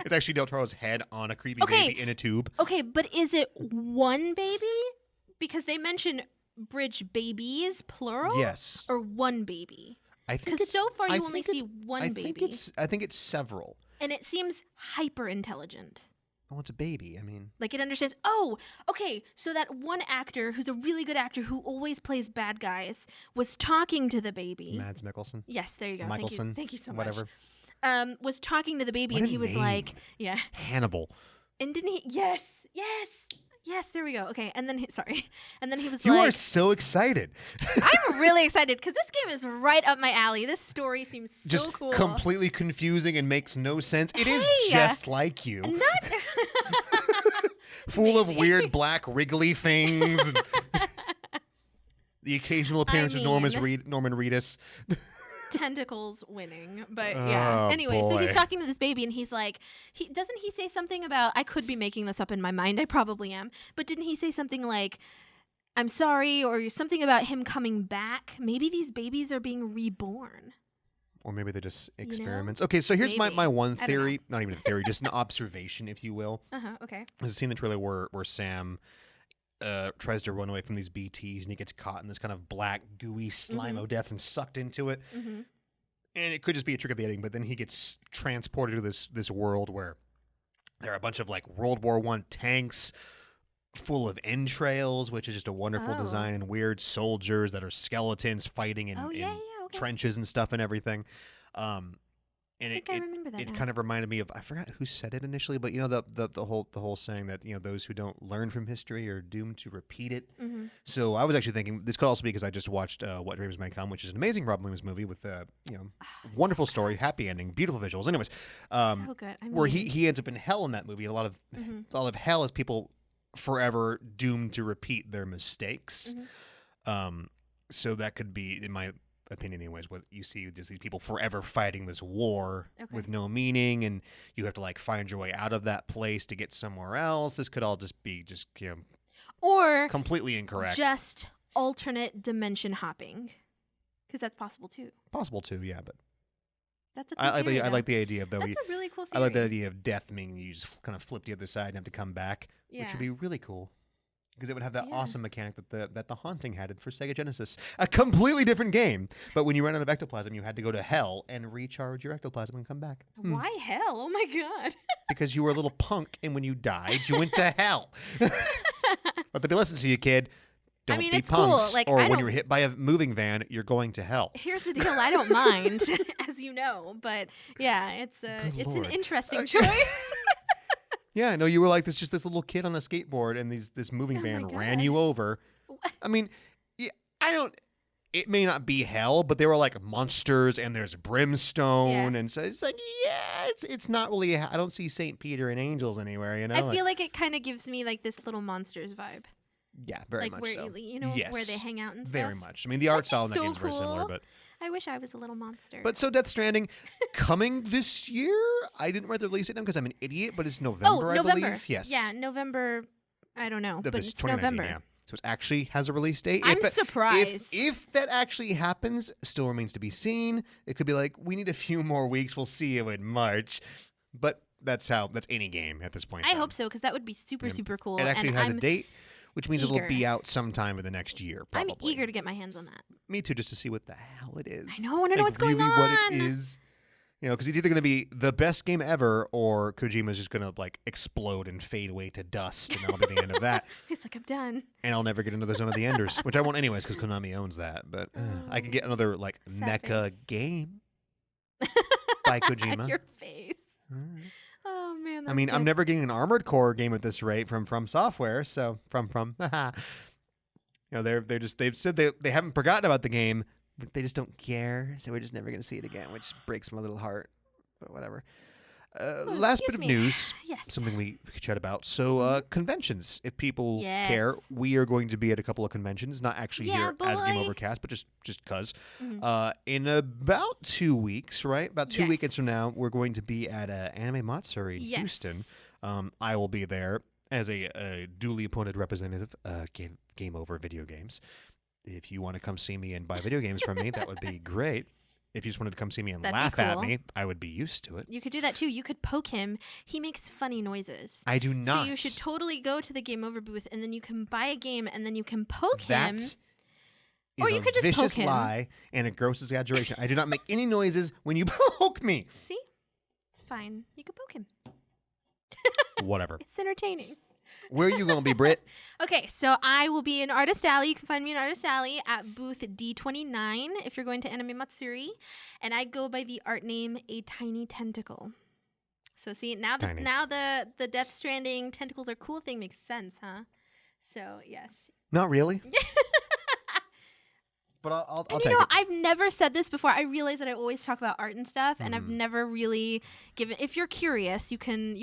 It's actually Del Toro's head on a creepy baby in a tube. Okay, but is it one baby? Because they mention bridge babies, plural? Yes. Or one baby? I think because so far you only see one baby. I think it's several. And it seems hyper intelligent. Oh, it's a baby. I mean, like it understands. Oh, okay. So that one actor who's a really good actor who always plays bad guys was talking to the baby. Mads Mikkelsen. Yes, there you go. Mikkelsen. Thank you so much. Whatever. Was talking to the baby, what and he was name. like, "Yeah, Hannibal." And didn't he? Yes. There we go. Okay, and then and then he was you like, are so excited. I'm really excited because this game is right up my alley. This story seems so just cool. Completely confusing and makes no sense. It is just like you. Not full of weird black wriggly things. And the occasional appearance of Norman Reedus. Tentacles winning, but yeah. Anyway, so he's talking to this baby, and he's like, doesn't he say something about? I could be making this up in my mind. I probably am, but didn't he say something like, "I'm sorry," or something about him coming back? Maybe these babies are being reborn. Or maybe they're just experiments. Okay, so here's my one theory. Not even a theory, just an observation, if you will. Okay. There's a scene in the trailer where Sam tries to run away from these BTs, and he gets caught in this kind of black, gooey slime of death and sucked into it. Mm-hmm. And it could just be a trick of the editing, but then he gets transported to this world where there are a bunch of like World War I tanks full of entrails, which is just a wonderful design, and weird soldiers that are skeletons fighting in trenches and stuff and everything. And I remember that. It kind of reminded me of, I forgot who said it initially, but you know the whole saying that, you know, those who don't learn from history are doomed to repeat it. Mm-hmm. So I was actually thinking this could also be because I just watched What Dreams May Come, which is an amazing Robin Williams movie with wonderful story, happy ending, beautiful visuals. Anyways, so good. where he ends up in hell in that movie. And a lot of hell is people forever doomed to repeat their mistakes. Mm-hmm. So that could be, in my opinion anyways, what you see just these people forever fighting this war with no meaning, and you have to like find your way out of that place to get somewhere else. This could all just be or completely incorrect, just alternate dimension hopping, because that's possible too, yeah, but that's a cool I like the idea of, though, that's a really cool theory. I like the idea of death meaning you just kind of flip the other side and have to come back, which would be really cool. Because it would have that awesome mechanic that the Haunting had for Sega Genesis. A completely different game. But when you ran out of ectoplasm, you had to go to hell and recharge your ectoplasm and come back. Why hell? Oh my god. Because you were a little punk, and when you died, you went to hell. But they'd be listening to you, kid. Don't be it's punks. Cool. Like, or when you're hit by a moving van, you're going to hell. Here's the deal. I don't mind, as you know. But yeah, it's an interesting choice. Yeah, I know you were like this little kid on a skateboard, and this moving van ran you over. I mean, it may not be hell, but there were like monsters, and there's brimstone, and so it's like, it's not really. I don't see St. Peter and angels anywhere, you know. I feel like it kind of gives me like this little monsters vibe. Yeah, very much where, so. You know, where they hang out and stuff. Very much. I mean, the art style in that game is very similar, but. I wish I was a little monster. But so Death Stranding, coming this year? I didn't write the release date down because I'm an idiot, but it's November, I believe. Yes. Yeah, November. I don't know, but it's November. Yeah. So it actually has a release date. I'm surprised. If that actually happens, still remains to be seen. It could be like, we need a few more weeks. We'll see you in March. But that's any game at this point. I hope so, because that would be super cool. It actually has a date, which means eager. it'll be out sometime in the next year, probably. I'm eager to get my hands on that. Me too, just to see what the hell it is. I know, I want to know what's going really on. what it is. Because it's either going to be the best game ever, or Kojima's just going to like explode and fade away to dust, and that'll be the end of that. He's like, I'm done. And I'll never get into the Zone of the Enders, which I won't anyways, because Konami owns that. But I can get another like mecha game by Kojima. Your face. Oh man. I mean, I'm never getting an Armored Core game at this rate from Software. So they've said they haven't forgotten about the game. But they just don't care, so we're just never going to see it again, which breaks my little heart. But whatever. Last bit of news, something we could chat about. So conventions, if people care, we are going to be at a couple of conventions, not actually here as Game Overcast, but just because. In about 2 weeks, right? About 2 weekends from now, we're going to be at Anime Matsuri in Houston. I will be there as a duly appointed representative, Game Over Videogames. If you want to come see me and buy video games from me, that would be great. If you just wanted to come see me and laugh at me, I would be used to it. You could do that too. You could poke him. He makes funny noises. I do not. So you should totally go to the Game Over booth, and then you can buy a game, and then you can poke him. Or you could just vicious poke him. Lie and a gross exaggeration. I do not make any noises when you poke me. See? It's fine. You can poke him. Whatever. It's entertaining. Where are you going to be, Brit? Okay, so I will be in Artist Alley. You can find me in Artist Alley at booth D29 if you're going to Anime Matsuri. And I go by the art name A Tiny Tentacle. So see, now the Death Stranding tentacles are cool thing makes sense, huh? So, yes. Not really. But I'll take it. I've never said this before. I realize that I always talk about art and stuff, and I've never really given. If you're curious, you can,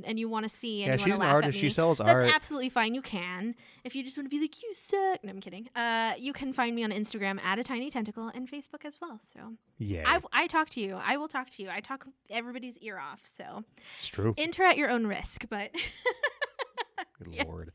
and you want to see. And she's an artist. She sells art. That's absolutely fine. You can. If you just want to be like, you suck. No, I'm kidding. You can find me on Instagram at A Tiny Tentacle and Facebook as well. So yeah, I talk to you. I will talk to you. I talk everybody's ear off. So it's true. Enter at your own risk, but. Good Lord.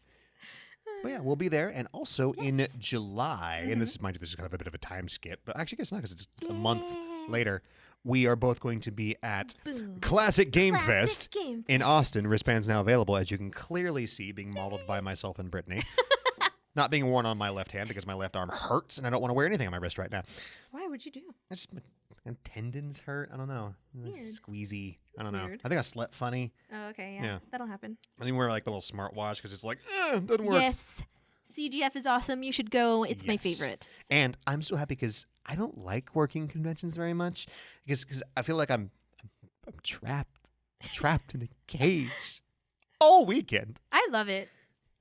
Well, yeah, we'll be there. And also in July, and this is kind of a bit of a time skip, but actually it's not because it's a month later, we are both going to be at Classic Game Fest in Austin. Wristband's now available, as you can clearly see, being modeled by myself and Brittany. Not being worn on my left hand because my left arm hurts, and I don't want to wear anything on my wrist right now. Why would you do? And tendons hurt. I don't know. Squeezy. I don't know. Weird. I think I slept funny. Oh, okay. Yeah. That'll happen. I didn't wear like the little smartwatch because it's like, it doesn't work. Yes. CGF is awesome. You should go. It's my favorite. And I'm so happy because I don't like working conventions very much because I feel like I'm trapped in a cage all weekend. I love it.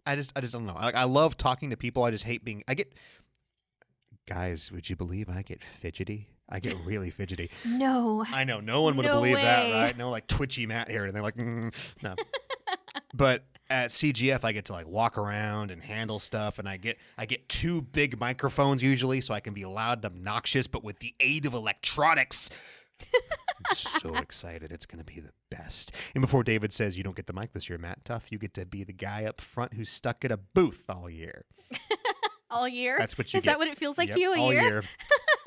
I just don't know. I love talking to people. I just hate guys, would you believe I get fidgety? I get really fidgety. No. I know. No one would have believed that, right? No, like twitchy Matt here. And they're like, no. But at CGF, I get to like walk around and handle stuff. And I get 2 big microphones usually, so I can be loud and obnoxious, but with the aid of electronics. I'm so excited. It's going to be the best. And before David says you don't get the mic this year, Matt Tuff, you get to be the guy up front who's stuck at a booth all year. All year? That's what you get. Is that what it feels like yep, to you, all year?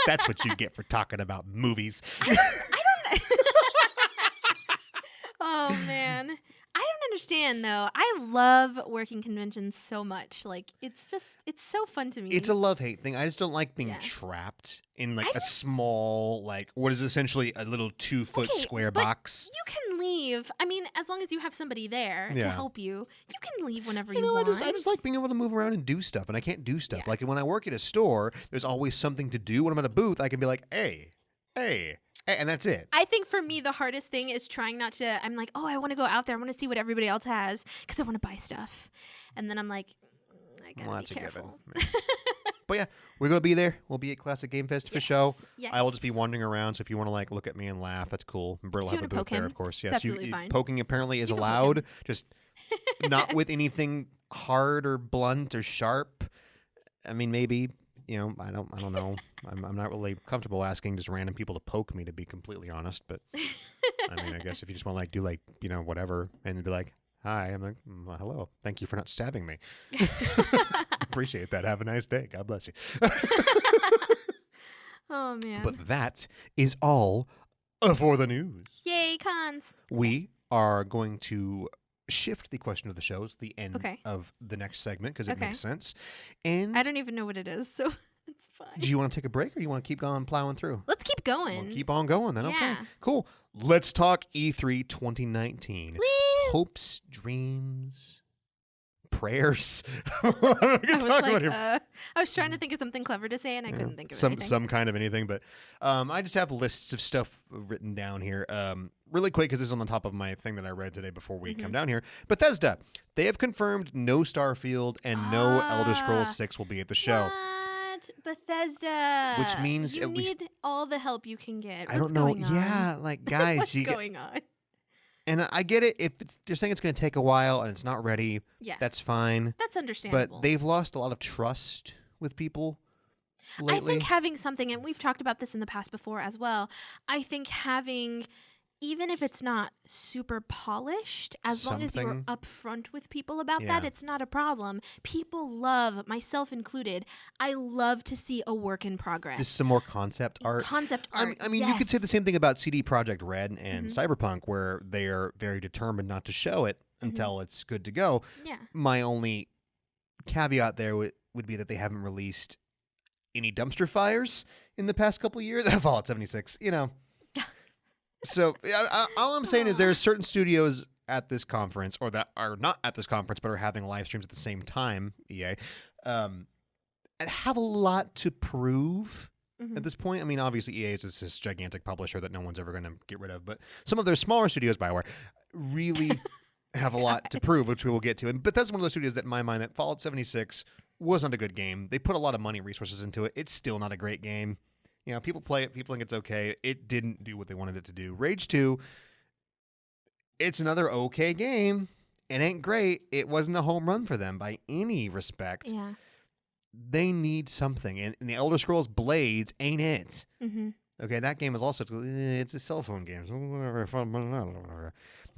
That's what you get for talking about movies. I don't Oh, man. I don't understand, though. I love working conventions so much. Like, it's so fun to me. It's a love-hate thing. I just don't like being trapped in, like, a small, like, what is essentially a little 2-foot square box. You can leave. I mean, as long as you have somebody there to help you, you can leave whenever you want. I just like being able to move around and do stuff, and I can't do stuff. Like, when I work at a store, there's always something to do. When I'm at a booth, I can be like, hey, and that's it. I think for me, the hardest thing is trying not to, I'm like, oh, I want to go out there. I want to see what everybody else has because I want to buy stuff. And then I'm like, I got to be careful. But yeah, we're going to be there. We'll be at Classic Game Fest for show. Yes. I will just be wandering around. So if you want to like look at me and laugh, that's cool. And Britt will have a booth there, of course. Yes, absolutely fine. Poking apparently is allowed. Just not with anything hard or blunt or sharp. I mean, maybe. I don't know. I'm not really comfortable asking just random people to poke me, to be completely honest. But I mean, I guess if you just want to like do like whatever, and be like, hi. I'm like, well, hello. Thank you for not stabbing me. Appreciate that. Have a nice day. God bless you. Oh, man. But that is all for the news. Yay, cons. We are going to shift the question of the show to the end Okay. of the next segment because it Okay. makes sense. And I don't even know what it is, so it's fine. do you want to take a break or do you want to keep going plowing through? Let's keep going. We'll keep on going then. Okay, Yeah. cool. Let's talk E3 2019. Whee! Hopes, dreams, prayers. We can talk about your I was trying to think of something clever to say, and I couldn't think of anything. some kind of anything, but I just have lists of stuff written down here really quick because this is on the top of my thing that I read today before we come down here. Bethesda, they have confirmed no Starfield and no Elder Scrolls 6 will be at the show. What? Bethesda. Which means you at need least all the help you can get. I don't know. Going on? Yeah, like guys, What's going on? And I get it if you're saying it's going to take a while and it's not ready. Yeah, that's fine. that's understandable. But they've lost a lot of trust with people lately. I think having something, and we've talked about this in the past before as well, I think having, even if it's not super polished, as long as you're Something. upfront with people about Yeah. that, it's not a problem. People love, myself included, I love to see a work in progress. Just some more concept art. Concept art. I mean, you could say yes. the same thing about CD Projekt Red and Mhm. Cyberpunk, where they are very determined not to show it until it's good to go. Yeah. My only caveat there would be that they haven't released any dumpster fires in the past couple of years. Fallout 76, you know. So all I'm saying is there's certain studios at this conference, or that are not at this conference but are having live streams at the same time, EA, and have a lot to prove Mhm. at this point. I mean, obviously EA is just this gigantic publisher that no one's ever going to get rid of, but some of their smaller studios, BioWare, really have a lot to prove, which we will get to. And but that's one of those studios that, in my mind, that Fallout 76 was not a good game. They put a lot of money and resources into it. It's still not a great game. You know, people play it. People think it's okay. It didn't do what they wanted it to do. Rage 2, it's another okay game. It ain't great. It wasn't a home run for them by any respect. Yeah. They need something. And the Elder Scrolls Blades ain't it. Mm-hmm. Okay, that game is also, it's a cell phone game.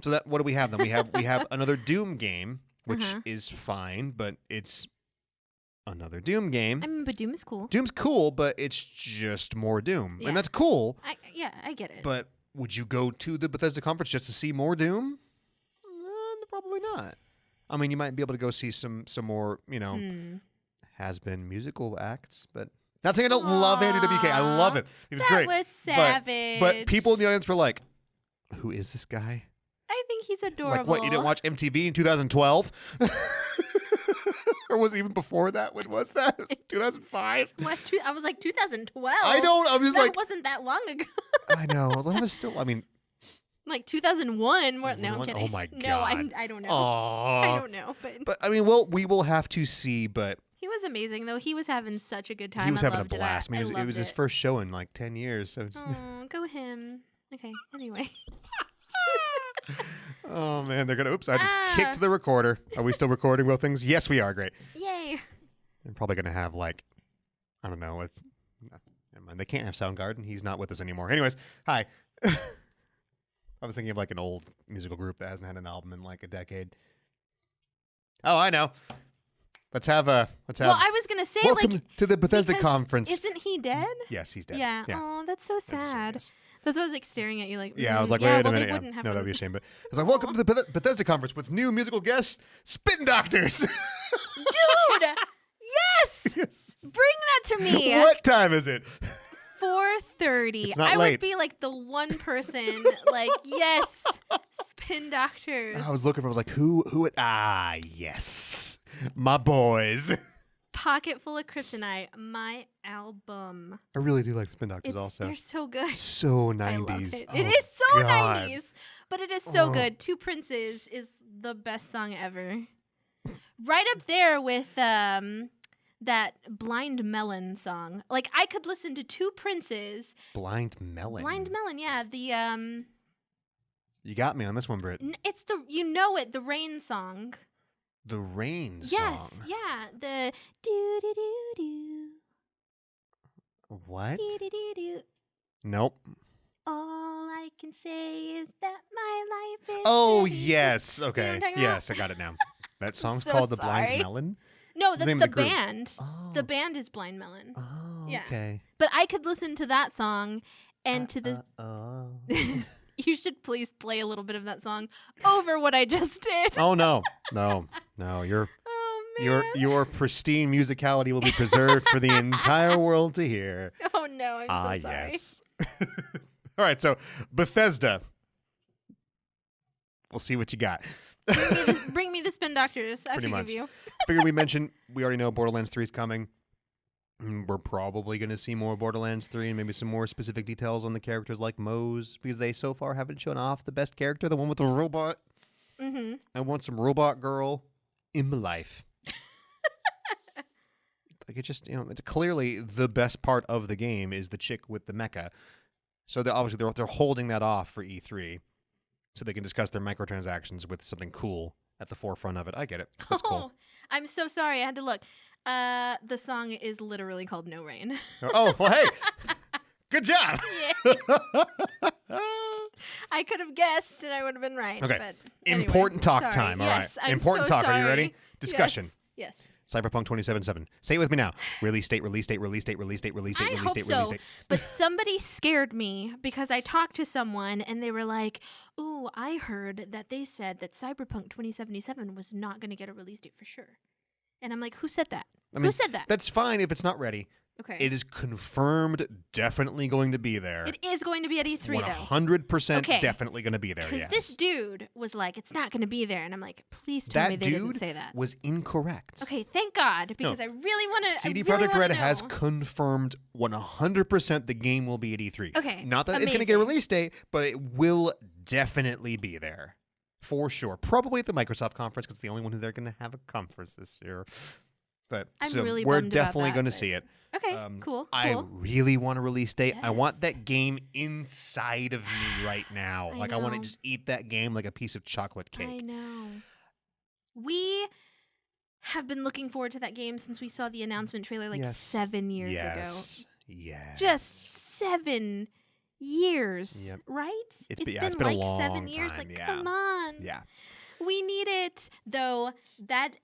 So that, what do we have then? We have another Doom game, which is fine, but it's another Doom game. I mean, but Doom is cool. Doom's cool, but it's just more Doom. Yeah. And that's cool. I get it. But would you go to the Bethesda conference just to see more Doom? Probably not. I mean, you might be able to go see some more, you know, has-been musical acts, but not saying I don't love Andy WK. I love him. He was great. That was savage. But people in the audience were like, who is this guy? I think he's adorable. Like, what, you didn't watch MTV in 2012? Or was it even before that? When was that? 2005? What? I was like 2012. I don't. I'm just that like. wasn't that long ago. I know. I was like, I was still. I mean. Like 2001. More, no, I'm kidding. Oh my god. No, I don't know. Aww. I don't know. But I mean, we will have to see. But he was amazing though. He was having such a good time. he was I having a loved that. blast. I mean, it was his first show in like 10 years. So. Just... Oh, go him. Okay. Anyway. Oh man, they're gonna. Oops! I just kicked the recorder. Are we still recording real things? Yes, we are. Great. Yay. They're probably gonna have like, I don't know. It's never mind. They can't have Soundgarden. He's not with us anymore. Anyways, hi. I was thinking of like an old musical group that hasn't had an album in like a decade. Oh, I know. Let's have. Well, I was gonna say welcome like to the Bethesda because conference. Isn't he dead? Yes, he's dead. Yeah. Oh, that's so sad. Yes. That's why I was like staring at you like. Yeah, I was like, yeah, wait well, a they minute. wouldn't have No, him. that'd be a shame. But I was like, welcome to the Bethesda conference with new musical guests, Spin Doctors. Dude, yes! Bring that to me. What time is it? 4:30. It's not I late. would be like the one person like, yes, Spin Doctors. I was looking for. I was like, who? Yes, my boys. Pocket Full of Kryptonite, my album. I really do like Spin Doctors. Also, they're so good. so I love 90s. it. Oh, it is so God. 90s, but it is so Oh. good. Two Princes is the best song ever. Right up there with that Blind Melon song. Like I could listen to Two Princes. Blind Melon. Blind Melon, yeah. The You got me on this one, Brit. it's the the Rain song. The Rain Yes, song. yeah. The do do do do. What? Do do do do. Nope. All I can say is that my life is Oh, yes. Okay. what I'm talking about? Yes, I got it now. That song's so called The sorry. Blind Melon? No, The that's name the of the group. band. Oh. The band is Blind Melon. Oh, Yeah. okay. But I could listen to that song and to this. You should please play a little bit of that song over what I just did. Oh, no. No. Your Oh, man. your pristine musicality will be preserved for the entire world to hear. Oh, no. I'm so sorry. Yes. All right, so Bethesda. We'll see what you got. Bring me the spin doctors. I Pretty forgive much. you. Figure we mentioned, we already know Borderlands 3 is coming. We're probably going to see more Borderlands 3 and maybe some more specific details on the characters like Moe's, because they so far haven't shown off the best character, the one with the robot. Mm-hmm. I want some robot girl in my life. Like, it's just, it's clearly the best part of the game is the chick with the mecha. So they're holding that off for E3 so they can discuss their microtransactions with something cool at the forefront of it. I get it. That's cool. I'm so sorry. I had to look. The song is literally called No Rain. Oh, well, hey. Good job. Yeah. I could have guessed and I would have been right. Okay. But anyway, Important talk sorry. time. All right. Yes, I'm Important so talk. Are you sorry. ready? Discussion. Yes. Cyberpunk 2077. Say it with me now. Release date, release date, release date, release date, release date, I release hope date, so. release date. But somebody scared me because I talked to someone and they were like, "Oh, I heard that they said that Cyberpunk 2077 was not going to get a release date for sure." And I'm like, "Who said that? Who said that?" That's fine if it's not ready. Okay. It is confirmed definitely going to be there. It is going to be at E3 though. 100% Okay. definitely going to be there, Because yes. this dude was like, "It's not going to be there," and I'm like, "Please tell me they didn't say that." was incorrect. Okay, thank God, because I really want to. CD really Projekt Red know. has confirmed 100% the game will be at E3. Okay, Not that it's going to get a amazing. release date, but it will definitely be there. For sure. Probably at the Microsoft conference because it's the only one who they're going to have a conference this year. But I'm so really we're bummed about definitely that, going to but- see it. Okay, cool. I really want a release date. I want Yes. that game inside of me right now. I Like I want to know. just eat that game like a piece of chocolate cake. I know. We have been looking forward to that game since we saw the announcement trailer like 7 years ago. Yes. Just 7 years, Yep. right? It's been been a like long 7 years. time, Like, yeah. come on. Yeah. We need it though. That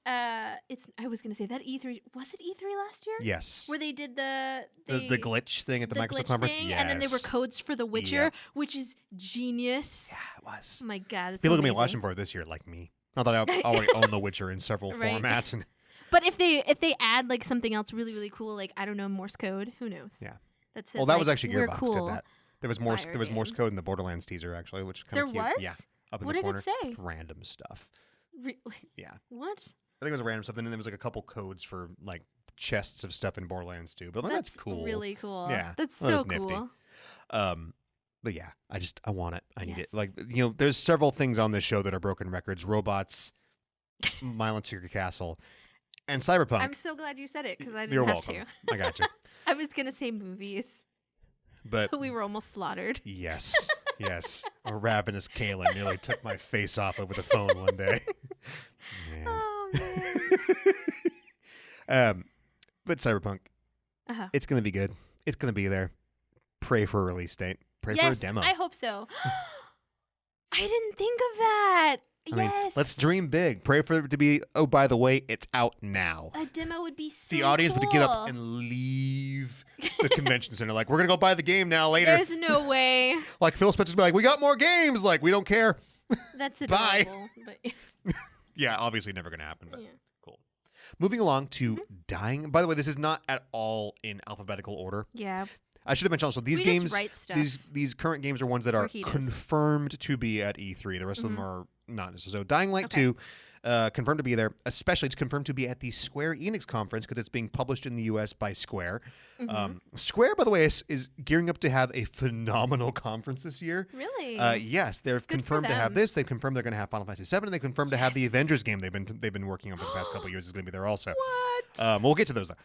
it's. I was gonna say that E3 was it E3 last year? Yes. Where they did the glitch thing at the Microsoft glitch conference. thing, Yes. and then there were codes for The Witcher, Yep. which is genius. Yeah, it was. Oh my god, it's People are gonna be amazing. watching for it this year, like me. Not that I already own The Witcher in several Right. formats, and But if they add like something else really cool, like I don't know, Morse code, who knows? Yeah. That says, well, that like, was actually we're Gearbox cool. did that. There was Morse. Fire There was Morse game. code in the Borderlands teaser, actually, which kind There of cute. was? Yeah, up in What the did corner. it say? Random stuff. Really? Yeah. What? I think it was random stuff, and then there was like a couple codes for like chests of stuff in Borderlands 2. But like, that's cool. Really cool. Yeah, That's that was so nifty. cool. But yeah, I want it. I need it. Yes. Like, there's several things on this show that are broken records: robots, Mylan Secret Castle, and Cyberpunk. I'm so glad you said it because I didn't You're have welcome. to. I got you. I was gonna say movies, But but we were almost slaughtered. yes, yes, a ravenous Kalen nearly took my face off over the phone one day. Man. Oh man. But Cyberpunk, Uh-huh. it's gonna be good. It's gonna be there. Pray for a release date. Pray for a Yes, demo. I hope so. I didn't think of that. I mean, Yes. let's dream big. Pray for it to be. Oh, by the way, it's out now. A demo would be so The audience would get up cool. and leave the convention center. Like, we're gonna go buy the game now later. There's no way. Like Phil Spencer's be like, we got more games. Like, we don't care. That's Bye. adorable. But Yeah, obviously never gonna happen. But yeah. cool. Moving along to Dying. By the way, this is not at all in alphabetical order. Yeah. I should have mentioned also these We games. just write stuff. These current games are ones that are Or he does. confirmed to be at E3. The rest of them are not. So Dying Light Okay. 2, confirmed to be there. Especially, it's confirmed to be at the Square Enix conference because it's being published in the U.S. by Square. Square, by the way, is gearing up to have a phenomenal conference this year. Really? Yes, they're for confirmed to have them. this. They've confirmed they're going to have Final Fantasy 7. And they confirmed to have the Yes. Avengers game they've been working on for the past couple of years is going to be there also. What? We'll get to those though.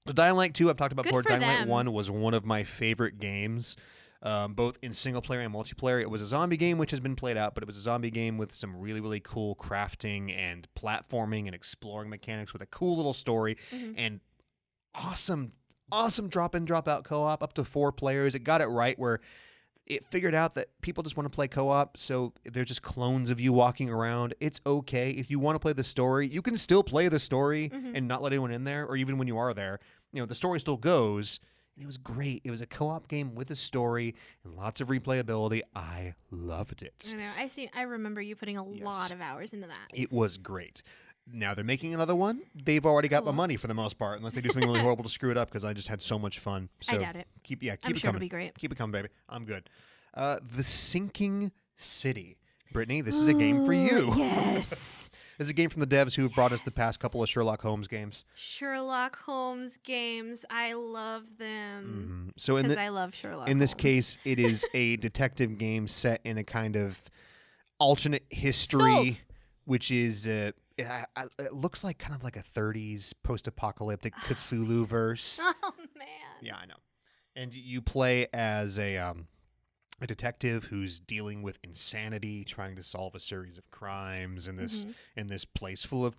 So Dying Light 2, I've talked about Good before. for Dying Light them. 1 was one of my favorite games, both in single player and multiplayer. It was a zombie game, which has been played out, but it was a zombie game with some really, really cool crafting and platforming and exploring mechanics with a cool little story and awesome drop-in, drop-out co-op up to 4 players. It got it right where it figured out that people just want to play co-op, so they're just clones of you walking around. It's okay. If you want to play the story, you can still play the story and not let anyone in there, or even when you are there, the story still goes. And it was great. It was a co-op game with a story and lots of replayability. I loved it. I know. I remember you putting a lot of hours into that. It was great. Now they're making another one. They've already got my money for the most part, unless they do something really horrible to screw it up, because I just had so much fun. So I doubt it. Keep I'm it sure coming. it'll be great. Keep it coming, baby. I'm good. The Sinking City. Brittany, this is a game for you. Yes. This is a game from the devs who have brought us the past couple of Sherlock Holmes games. Sherlock Holmes games. I love them. So because I love Sherlock in this Holmes. case, it is a detective game set in a kind of alternate history, Sold. which is... it looks like kind of like a 30s post-apocalyptic Cthulhu verse. Oh, man. Yeah, I know. And you play as a detective who's dealing with insanity, trying to solve a series of crimes in this place full of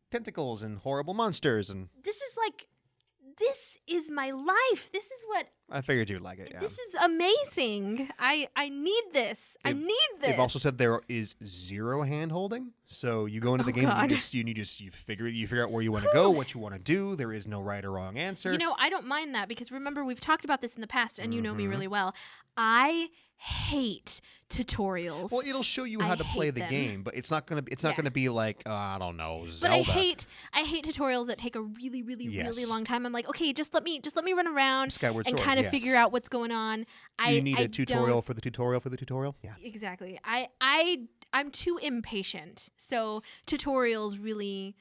tentacles and horrible monsters. And this is my life. This is what I figured you'd like it. Yeah. This is amazing. I need this. I need this. They've also said there is zero hand holding, so you go into the game and you figure out where you want to go, what you want to do. There is no right or wrong answer. I don't mind that, because remember, we've talked about this in the past, and you know me really well. I hate tutorials. Well, it'll show you how to play the game, but it's not gonna be like I don't know, Zelda. But I hate tutorials that take a really, really, really long time. I'm like, okay, just let me run around Skyward and Sword, kind of figure out what's going on. You need a tutorial for the tutorial for the tutorial. Yeah, exactly. I'm too impatient, so tutorials really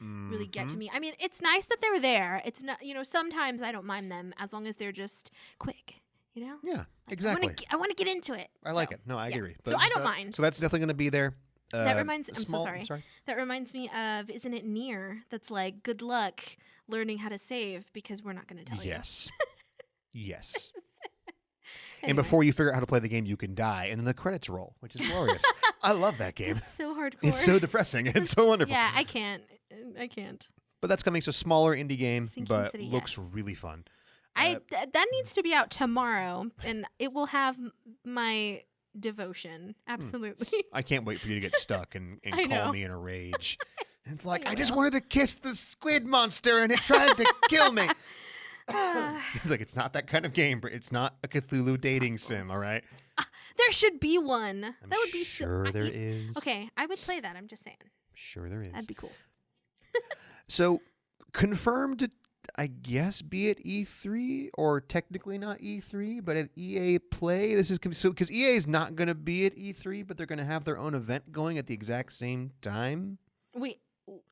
get to me. I mean, it's nice that they're there. It's not, sometimes I don't mind them as long as they're just quick. Yeah, exactly. I want to get into it. I like it. No, I agree. But so I don't mind. So that's definitely going to be there. That reminds. I'm so sorry. That reminds me of, isn't it Nier? That's like, good luck learning how to save, because we're not going to tell you. Yes. Yes. Anyway. And before you figure out how to play the game, you can die, and then the credits roll, which is glorious. I love that game. It's so hardcore. It's so depressing. It's so wonderful. Yeah, I can't. But that's coming. So smaller indie game, Sinking but City, looks really fun. That needs to be out tomorrow, and it will have my devotion. Absolutely. I can't wait for you to get stuck and call me in a rage. It's like, I just wanted to kiss the squid monster, and it tried to kill me. It's like, it's not that kind of game. It's not a Cthulhu dating sim, all right? There should be one. That would be sure there is. Okay, I would play that. I'm just saying. Sure there is. That'd be cool. So, confirmed, I guess, be it E3, or technically not E3, but at EA Play. This is because EA is not going to be at E3, but they're going to have their own event going at the exact same time. Wait,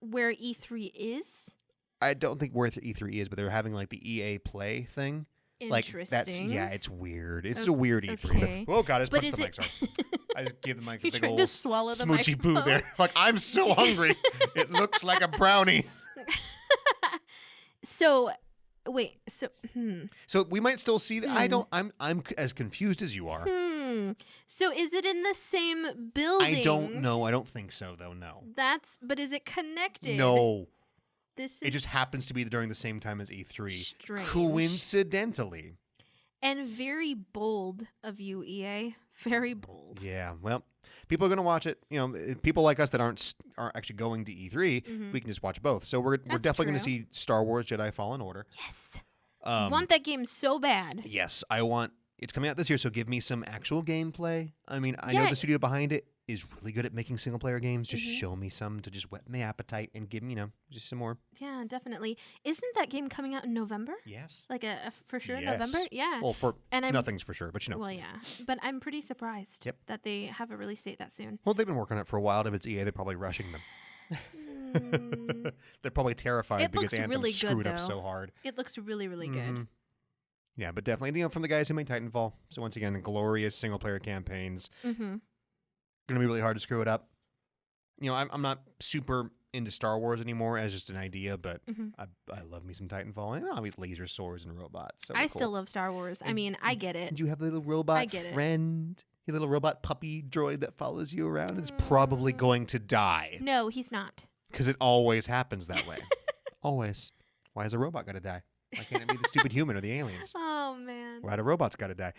where E3 is? I don't think where E3 is, but they're having like the EA Play thing. Interesting. It's weird. It's a weird E3. Okay. Oh God, I just punched the mic. Sorry. I just gave the mic a big old to swallow the smoochy poo microphone. there. Like, I'm so hungry. It looks like a brownie. So we might still see that. I'm as confused as you are. So is it in the same building? I don't know. I don't think so, though. No. But is it connected? No. It just happens to be during the same time as E3. Strange. Coincidentally. And very bold of you, EA. Very bold. Yeah. Well, people are going to watch it. People like us that aren't actually going to E3, we can just watch both. So we're definitely going to see Star Wars Jedi Fallen Order. Yes. I want that game so bad. Yes, I want. It's coming out this year, so give me some actual gameplay. I mean, I know the studio behind it is really good at making single-player games. Just show me some to just whet my appetite and give me, just some more. Yeah, definitely. Isn't that game coming out in November? Yes. Like for sure in November? Yeah. Well, nothing's for sure, but Well, yeah. But I'm pretty surprised that they have a release date that soon. Well, they've been working on it for a while. If it's EA, they're probably rushing them. They're probably terrified because Anthem really screwed up so hard. It looks really, really good. Yeah, but definitely, from the guys who made Titanfall. So once again, the glorious single-player campaigns. Going to be really hard to screw it up. I'm not super into Star Wars anymore as just an idea, but I love me some Titanfall. And always laser swords and robots. So still love Star Wars. I mean, I get it. And you have a little robot friend, your little robot puppy droid that follows you around. It's probably going to die. No, he's not. Because it always happens that way. Always. Why is a robot got to die? Why can't it be the stupid human or the aliens? Oh, man. Why do robots got to die?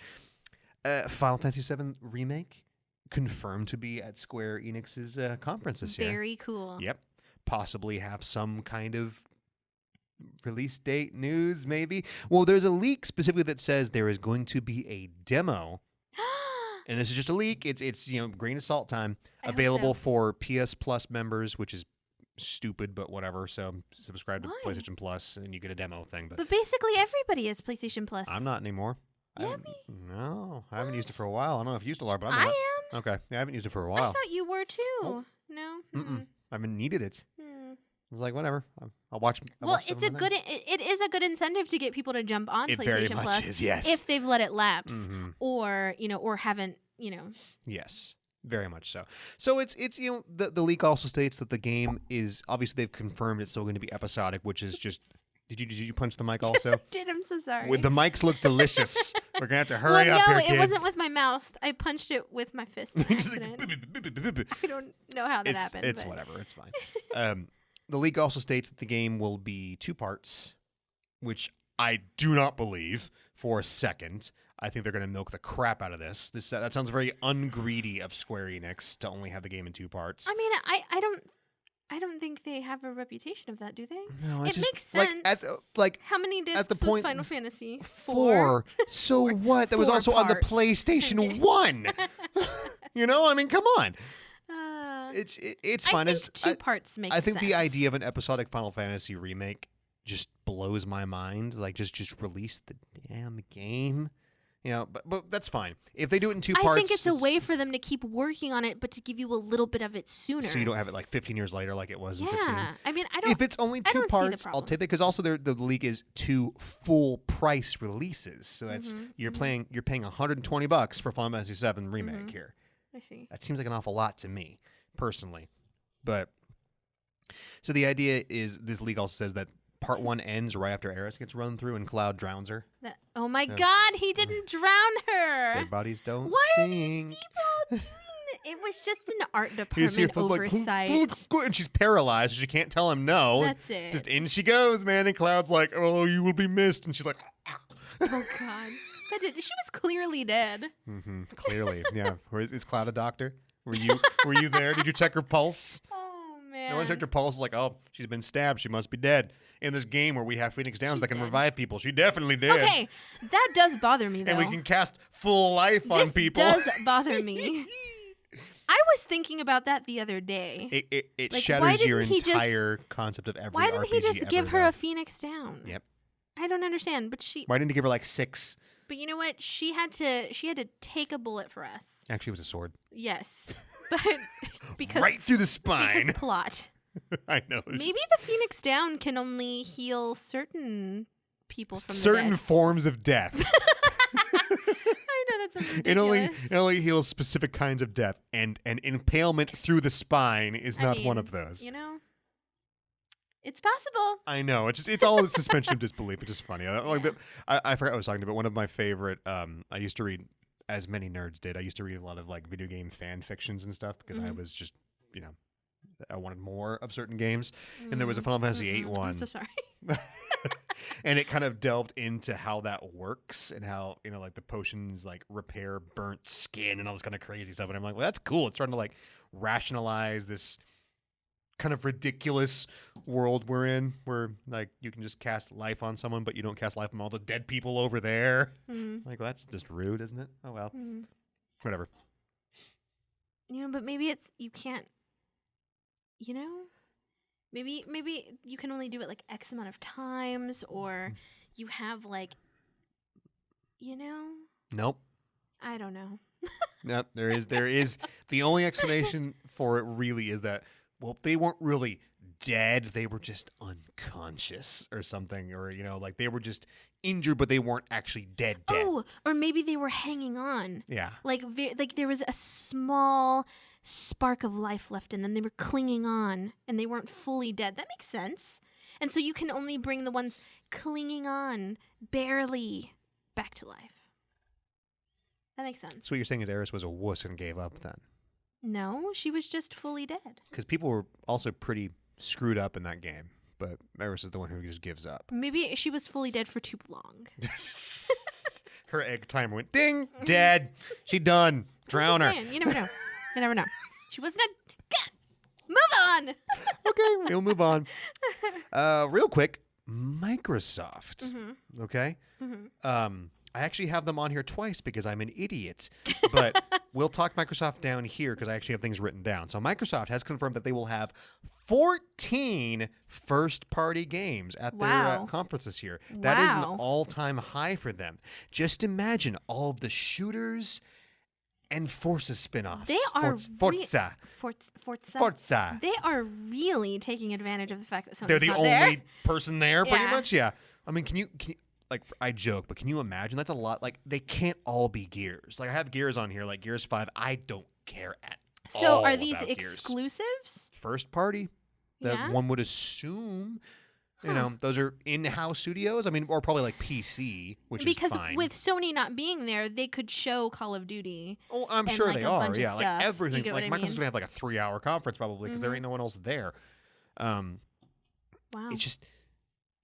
Final Fantasy VII Remake confirmed to be at Square Enix's conference this year. Very cool. Yep. Possibly have some kind of release date news, maybe. Well, there's a leak specifically that says there is going to be a demo, and this is just a leak. It's grain of salt time. I hope Available so. for PS Plus members, which is stupid, but whatever. So subscribe to Why? PlayStation Plus, and you get a demo thing. But But basically, everybody has PlayStation Plus. I'm not anymore. Yeah, No, I haven't used it for a while. I don't know if you used it, Laura, but I'm I not. am. Okay, yeah, I haven't used it for a I while. thought you were too. Oh. No. Mm-mm. I haven't needed it. Hmm. I was like, whatever. I'll watch. Well, it's a good. It is a good incentive to get people to jump on It PlayStation very much Plus is, yes. if they've let it lapse, Mhm. or or haven't. Yes, very much so. So it's the leak also states that the game is obviously they've confirmed it's still going to be episodic, which is just. Did you punch the mic also? Yes, I did. I'm so sorry. With the mics look delicious. We're gonna have to hurry well, up no, here, kids. it wasn't with my mouth. I punched it with my fist. By Just like, accident. I don't know how that happened. It's but- whatever. It's fine. The leak also states that the game will be 2 parts, which I do not believe for a second. I think they're going to milk the crap out of this. That sounds very ungreedy of Square Enix to only have the game in 2 parts. I mean, I don't think they have a reputation of that, do they? No, It just, makes sense. How many discs the point- was Final Fantasy? 4. So what? That was 4 also on the parts. PlayStation Okay. 1. I mean, come on. Uh, It's I fine. think 2 parts make I think sense. the idea of an episodic Final Fantasy remake just blows my mind. Like, just release the damn game. But that's fine. If they do it in 2 parts, I think it's a way for them to keep working on it, but to give you a little bit of it sooner. so you don't have it like 15 years later, like it was in 15. Yeah, I mean, I don't. If it's only I 2 don't see the parts, I'll problem. take that because also the league is 2 full price releases. So that's you're paying $120 for Final Fantasy VII remake here. I see. That seems like an awful lot to me, personally. But so the idea is this league also says that part 1 ends right after Eris gets run through and Cloud drowns her. Oh my God, he didn't drown her. Dead bodies don't What are sing. these people doing? It was just an art He's here department for oversight. and she's paralyzed. So she can't tell him no. That's it. Just in she goes, man. And Cloud's like, "Oh, you will be missed," and she's like, Oh God, she was clearly dead. Clearly, yeah. Is Cloud a doctor? Were you there? Did you check her pulse? Oh man. No one checked her pulse. Like, oh, she's been stabbed. She must be dead. In this game where we have Phoenix Downs that can dead. revive people, she definitely did. Okay, that does bother me though. And we can cast full life on this people. does bother me. I was thinking about that the other day. It Like, why shatters your didn't he just- entire concept of every Why didn't he RPG just ever, give her though. a Phoenix Down? Yep. I don't understand, but Why didn't he give her like 6? But you know what? She had to take a bullet for us. Actually, it was a sword. Yes, but because right through the spine. because plot. I know. it's Maybe the Phoenix Down can only heal certain people from certain the dead. forms of death. I know that's ridiculous. It only heals specific kinds of death, and an impalement through the spine is not one of those. It's possible. I know. It's all a suspension of disbelief. It's just funny. I forgot what I was talking about. One of my favorite. I used to read, as many nerds did. I used to read a lot of like video game fan fictions and stuff because I was just I wanted more of certain games. And there was a Final Fantasy VIII one. I'm so sorry. And it kind of delved into how that works and how, like the potions like repair burnt skin and all this kind of crazy stuff. And I'm like, well, that's cool. It's trying to like rationalize this kind of ridiculous world we're in where like you can just cast life on someone, but you don't cast life on all the dead people over there. Like, well, that's just rude, isn't it? Oh, well, whatever. But maybe it's, you can't, maybe you can only do it like X amount of times, or you have like, Nope. I don't know. Nope. There is the only explanation for it really is that, well, they weren't really dead. They were just unconscious or something, or, like they were just injured, but they weren't actually dead. Oh, or maybe they were hanging on. Yeah. Like there was a small spark of life left in them. They were clinging on, and they weren't fully dead. That makes sense. And so you can only bring the ones clinging on, barely, back to life. That makes sense. So what you're saying is Eris was a wuss and gave up then? No, she was just fully dead. Because people were also pretty screwed up in that game, but Eris is the one who just gives up. Maybe she was fully dead for too long. Her egg timer went ding, dead. She done. Drown her. You never know. You never know. She wasn't a... Move on. Okay, we'll move on. Real quick, Microsoft. Mm-hmm. Okay. Mm-hmm. I actually have them on here twice because I'm an idiot. But we'll talk Microsoft down here because I actually have things written down. So Microsoft has confirmed that they will have 14 first-party games at their conference this year. That is an all-time high for them. Just imagine all of the shooters and Forza spin-offs. They are Forza. Forza. They are really taking advantage of the fact that Sony's They're the not only there. person there, pretty much. Yeah. I mean, can you like, I joke, but can you imagine? That's a lot. Like, they can't all be Gears. Like, I have Gears on here, like Gears 5. I don't care at all. So are these about exclusives? Gears. First party. That Yeah. one would assume. You know, those are in-house studios. I mean, or probably like PC, which is fine. Because with Sony not being there, they could show Call of Duty. Oh, I'm and, sure like, they a are. bunch of Yeah, like stuff. everything. You get Like what I Microsoft's mean? gonna have like a 3-hour conference probably because there ain't no one else there. Wow. It's just,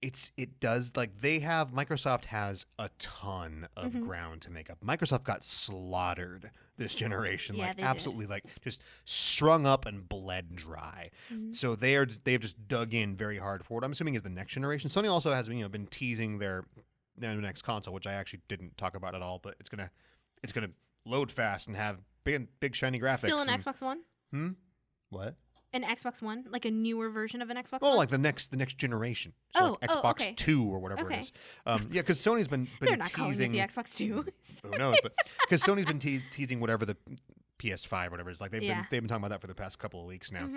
it does, like, Microsoft has a ton of ground to make up. Microsoft got slaughtered this generation, Yeah, like they absolutely like just strung up and bled dry. So they've just dug in very hard for what I'm assuming is the next generation. Sony also has been teasing their next console, which I actually didn't talk about at all, but it's gonna load fast and have big shiny graphics. Still an Xbox One? What? An Xbox One? Like a newer version of an Xbox Oh, One? like the next generation. So like Xbox okay. 2 or whatever it is. Yeah, because Sony's been They're not calling teasing it the Xbox 2. Who knows? But because Sony's been teasing whatever the PS5, whatever it is. Like they've been talking about that for the past couple of weeks now.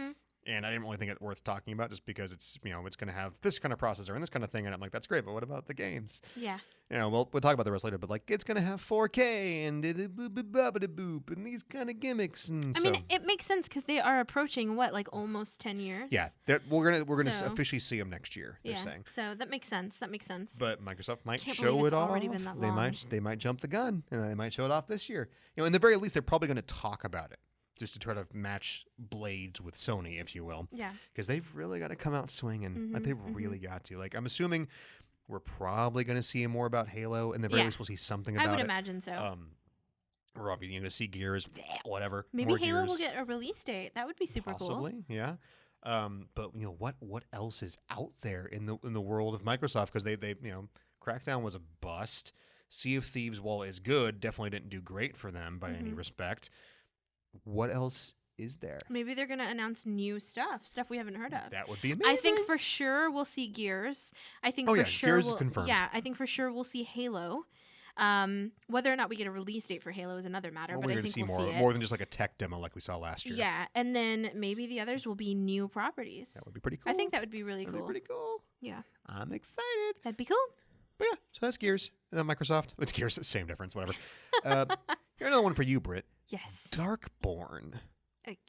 And I didn't really think it worth talking about just because it's it's going to have this kind of processor and this kind of thing. And I'm like, that's great, but what about the games? Yeah. We'll talk about the rest later. But like, it's going to have 4K and boop and these kind of gimmicks. And I mean, it makes sense because they are approaching what, like almost 10 years. Yeah, we're gonna officially see them next year. They're saying. So that makes sense. But Microsoft might Can't show believe it it's off. already been that They long. might jump the gun and they might show it off this year. In the very least, they're probably going to talk about it. Just to try to match blades with Sony, if you will. Yeah. Because they've really got to come out swinging. Like, they've really got to. Like, I'm assuming we're probably going to see more about Halo. And the very least, we'll see something about it. I would imagine so. We're obviously going to see Gears, whatever. Maybe more Halo Gears. will get a release date. That would be super cool. Possibly, yeah. But, what else is out there in the world of Microsoft? Because they Crackdown was a bust. Sea of Thieves, while is good, definitely didn't do great for them by any respect. What else is there? Maybe they're going to announce new stuff we haven't heard of. That would be amazing. I think for sure we'll see Gears. I think Gears is confirmed. Yeah, I think for sure we'll see Halo. Whether or not we get a release date for Halo is another matter, but I think we'll see it. More than just like a tech demo like we saw last year. Yeah, and then maybe the others will be new properties. That would be pretty cool. I think that would be really cool. That'd be pretty cool. Yeah. I'm excited. That'd be cool. But yeah, so that's Gears. And then Microsoft. It's Gears, same difference, whatever. Here's another one for you, Brit. Yes. Darkborn.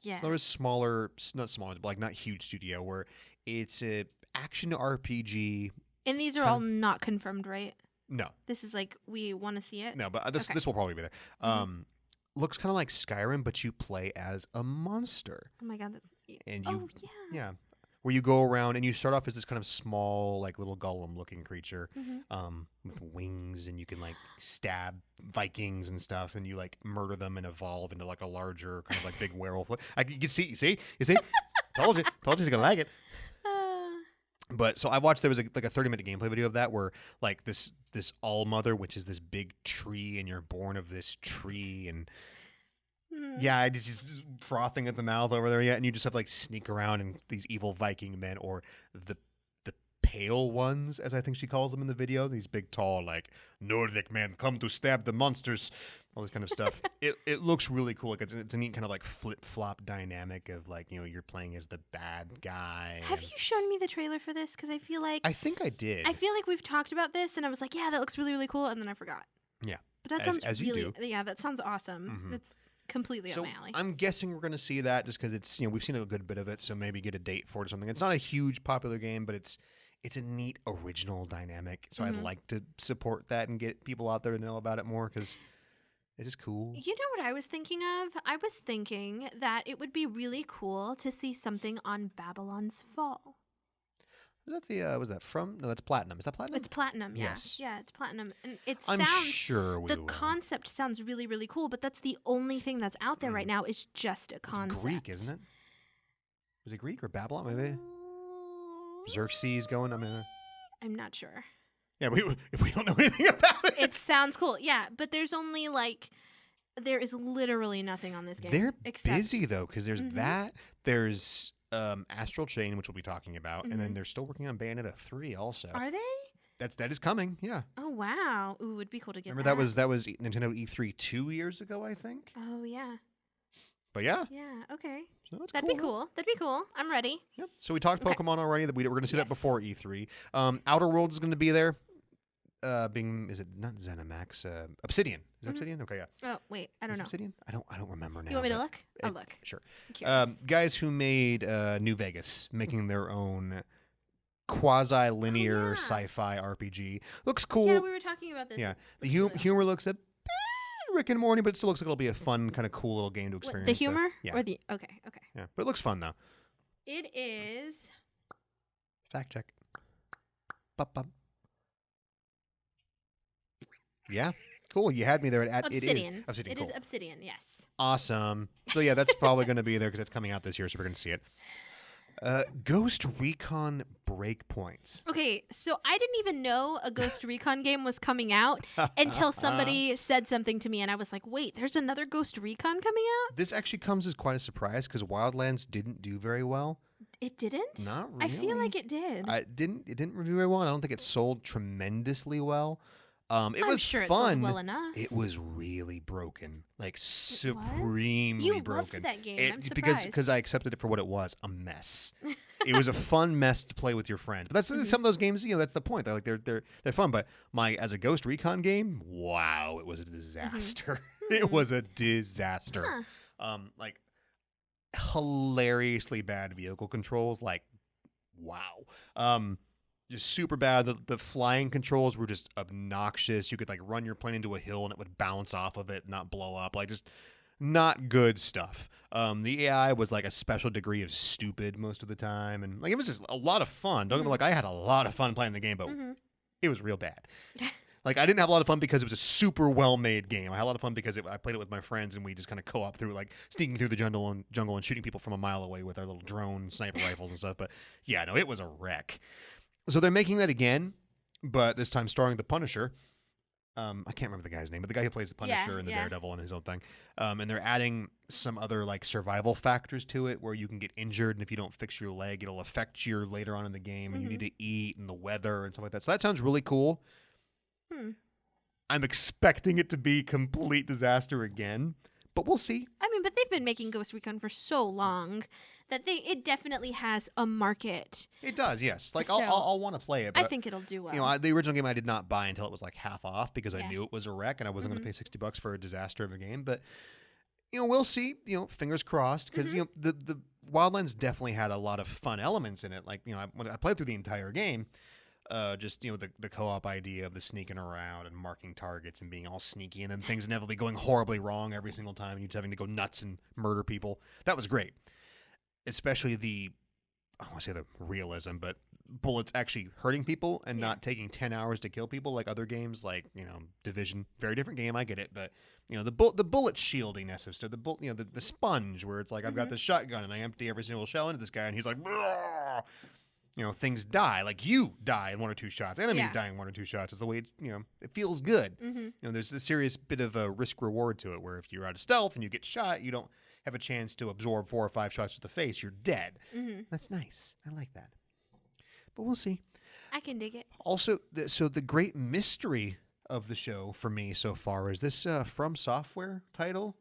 Yeah. There was not smaller, but like not huge studio where it's a action RPG. And these are all not confirmed, right? No. This is like we want to see it. No, but this will probably be there. Looks kind of like Skyrim, but you play as a monster. Oh my god. And you, yeah. Where you go around and you start off as this kind of small, like little golem-looking creature, with wings, and you can like stab Vikings and stuff, and you like murder them and evolve into like a larger kind of like big werewolf. You can see, you see, told you he's gonna like it. But so I watched, there was like a 30-minute gameplay video of that where like this All-Mother, which is this big tree, and you're born of this tree, and yeah, just frothing at the mouth over there, and you just have to like sneak around and these evil Viking men, or the pale ones, as I think she calls them in the video, these big, tall, like Nordic men come to stab the monsters, all this kind of stuff. It looks really cool. Like it's a neat kind of like flip-flop dynamic of like, you're playing as the bad guy. Have you shown me the trailer for this? Because I think I did. I feel like we've talked about this, and I was like, yeah, that looks really, really cool, and then I forgot. Yeah. But that sounds as really, you do. Yeah, that sounds awesome. That's completely up my alley. I'm guessing we're going to see that just because it's, we've seen a good bit of it, so maybe get a date for it or something. It's not a huge popular game, but it's a neat original dynamic. So I'd like to support that and get people out there to know about it more because it is cool. You know what I was thinking of? I was thinking that it would be really cool to see something on Babylon's Fall. Was that was that from? No, that's Platinum. Is that Platinum? It's Platinum, yeah. Yes. Yeah, it's Platinum. And I'm sure we the will. concept sounds really, really cool, but that's the only thing that's out there right now is just a concept. It's Greek, isn't it? Was it Greek or Babylon, maybe? Xerxes going? I'm not sure. Yeah, we don't know anything about it. It sounds cool, yeah, but there's only there is literally nothing on this game. They're busy though, because there's that. There's Astral Chain, which we'll be talking about, and then they're still working on Bayonetta 3 also. Are they? That is coming, yeah. Oh wow! Ooh, it'd be cool to get. Remember that was Nintendo E3 2 years ago, I think. Oh yeah. But yeah. Yeah. Okay. So That'd be cool. That'd be cool. I'm ready. Yep. So we talked Pokemon already. That we're going to see that before E3. Outer Worlds is going to be there. Is it not ZeniMax? Obsidian. Is it Obsidian? Okay, yeah. Oh wait, I don't know. Obsidian? I don't remember now. You want me to look? I'll look. Sure. I'm curious. Guys who made New Vegas, making their own quasi-linear sci-fi RPG. Looks cool. Yeah, we were talking about this. Yeah, the humor looks a bit Rick and Morty, but it still looks like it'll be a fun, kind of cool little game to experience. The humor? Yeah. Or the okay. Yeah, but it looks fun though. It is. Fact check. Bup. Yeah, cool. You had me there. Obsidian. It is Obsidian. It is Obsidian. Yes. Awesome. So yeah, that's probably going to be there because it's coming out this year, so we're going to see it. Ghost Recon Breakpoint. Okay, so I didn't even know a Ghost Recon game was coming out until somebody said something to me, and I was like, "Wait, there's another Ghost Recon coming out?" This actually comes as quite a surprise because Wildlands didn't do very well. It didn't? Not really. I feel like it did. It didn't do very well. And I don't think it sold tremendously well. It was sure fun. It sold well enough. It was really broken, like supremely You broken. loved that game. I'm surprised. Because I accepted it for what it was, a mess. It was a fun mess to play with your friends. But that's some of those games. That's the point. They're fun. But as a Ghost Recon game, wow, it was a disaster. It was a disaster. Like hilariously bad vehicle controls. Like wow. Just super bad. The flying controls were just obnoxious. You could run your plane into a hill and it would bounce off of it, not blow up. Just not good stuff. The AI was a special degree of stupid most of the time, and it was just a lot of fun. Don't get me I had a lot of fun playing the game, but it was real bad. I didn't have a lot of fun because it was a super well-made game. I had a lot of fun because I played it with my friends, and we just kind of co-op through, sneaking through the jungle and shooting people from a mile away with our little drone sniper rifles and stuff. But yeah, no, it was a wreck. So they're making that again, but this time starring the Punisher. I can't remember the guy's name, but the guy who plays the Punisher and the Daredevil and his own thing. And they're adding some other survival factors to it where you can get injured, and if you don't fix your leg, it'll affect you later on in the game, and you need to eat and the weather and stuff like that. So that sounds really cool. I'm expecting it to be complete disaster again, but we'll see. I mean, but they've been making Ghost Recon for so long that it definitely has a market. It does, yes. I'll want to play it. But I think it'll do well. The original game I did not buy until it was half off because I knew it was a wreck and I wasn't going to pay $60 for a disaster of a game. But we'll see. Fingers crossed because the Wildlands definitely had a lot of fun elements in it. When I played through the entire game. The co-op idea of the sneaking around and marking targets and being all sneaky and then things inevitably going horribly wrong every single time and you just having to go nuts and murder people. That was great. Especially I want to say the realism, but bullets actually hurting people and not taking 10 hours to kill people like other games Division. Very different game, I get it, but the bullet shieldiness of stuff, the sponge where it's I've got this shotgun and I empty every single shell into this guy and he's like, "Brrr." Things die. You die in one or two shots. Enemies die in one or two shots. It's the way it feels good. There's a serious bit of a risk reward to it where if you're out of stealth and you get shot, you don't have a chance to absorb 4 or 5 shots to the face. You're dead. That's nice. I like that. But we'll see. I can dig it. Also, so the great mystery of the show for me so far is this From Software title.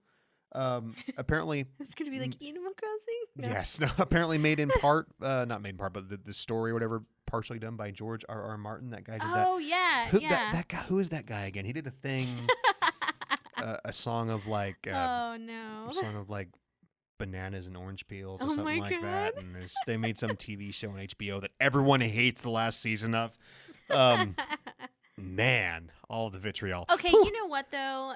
Apparently it's gonna be Animal Crossing. No. Yes, no, apparently made in part, not made in part, but the story or whatever, partially done by George R.R. Martin. That guy did that. Oh yeah, That guy. Who is that guy again? He did a thing, a song of oh no, a song of bananas and orange peels or something like that. And they made some TV show on HBO that everyone hates the last season of. Man, all the vitriol. Okay, you know what though?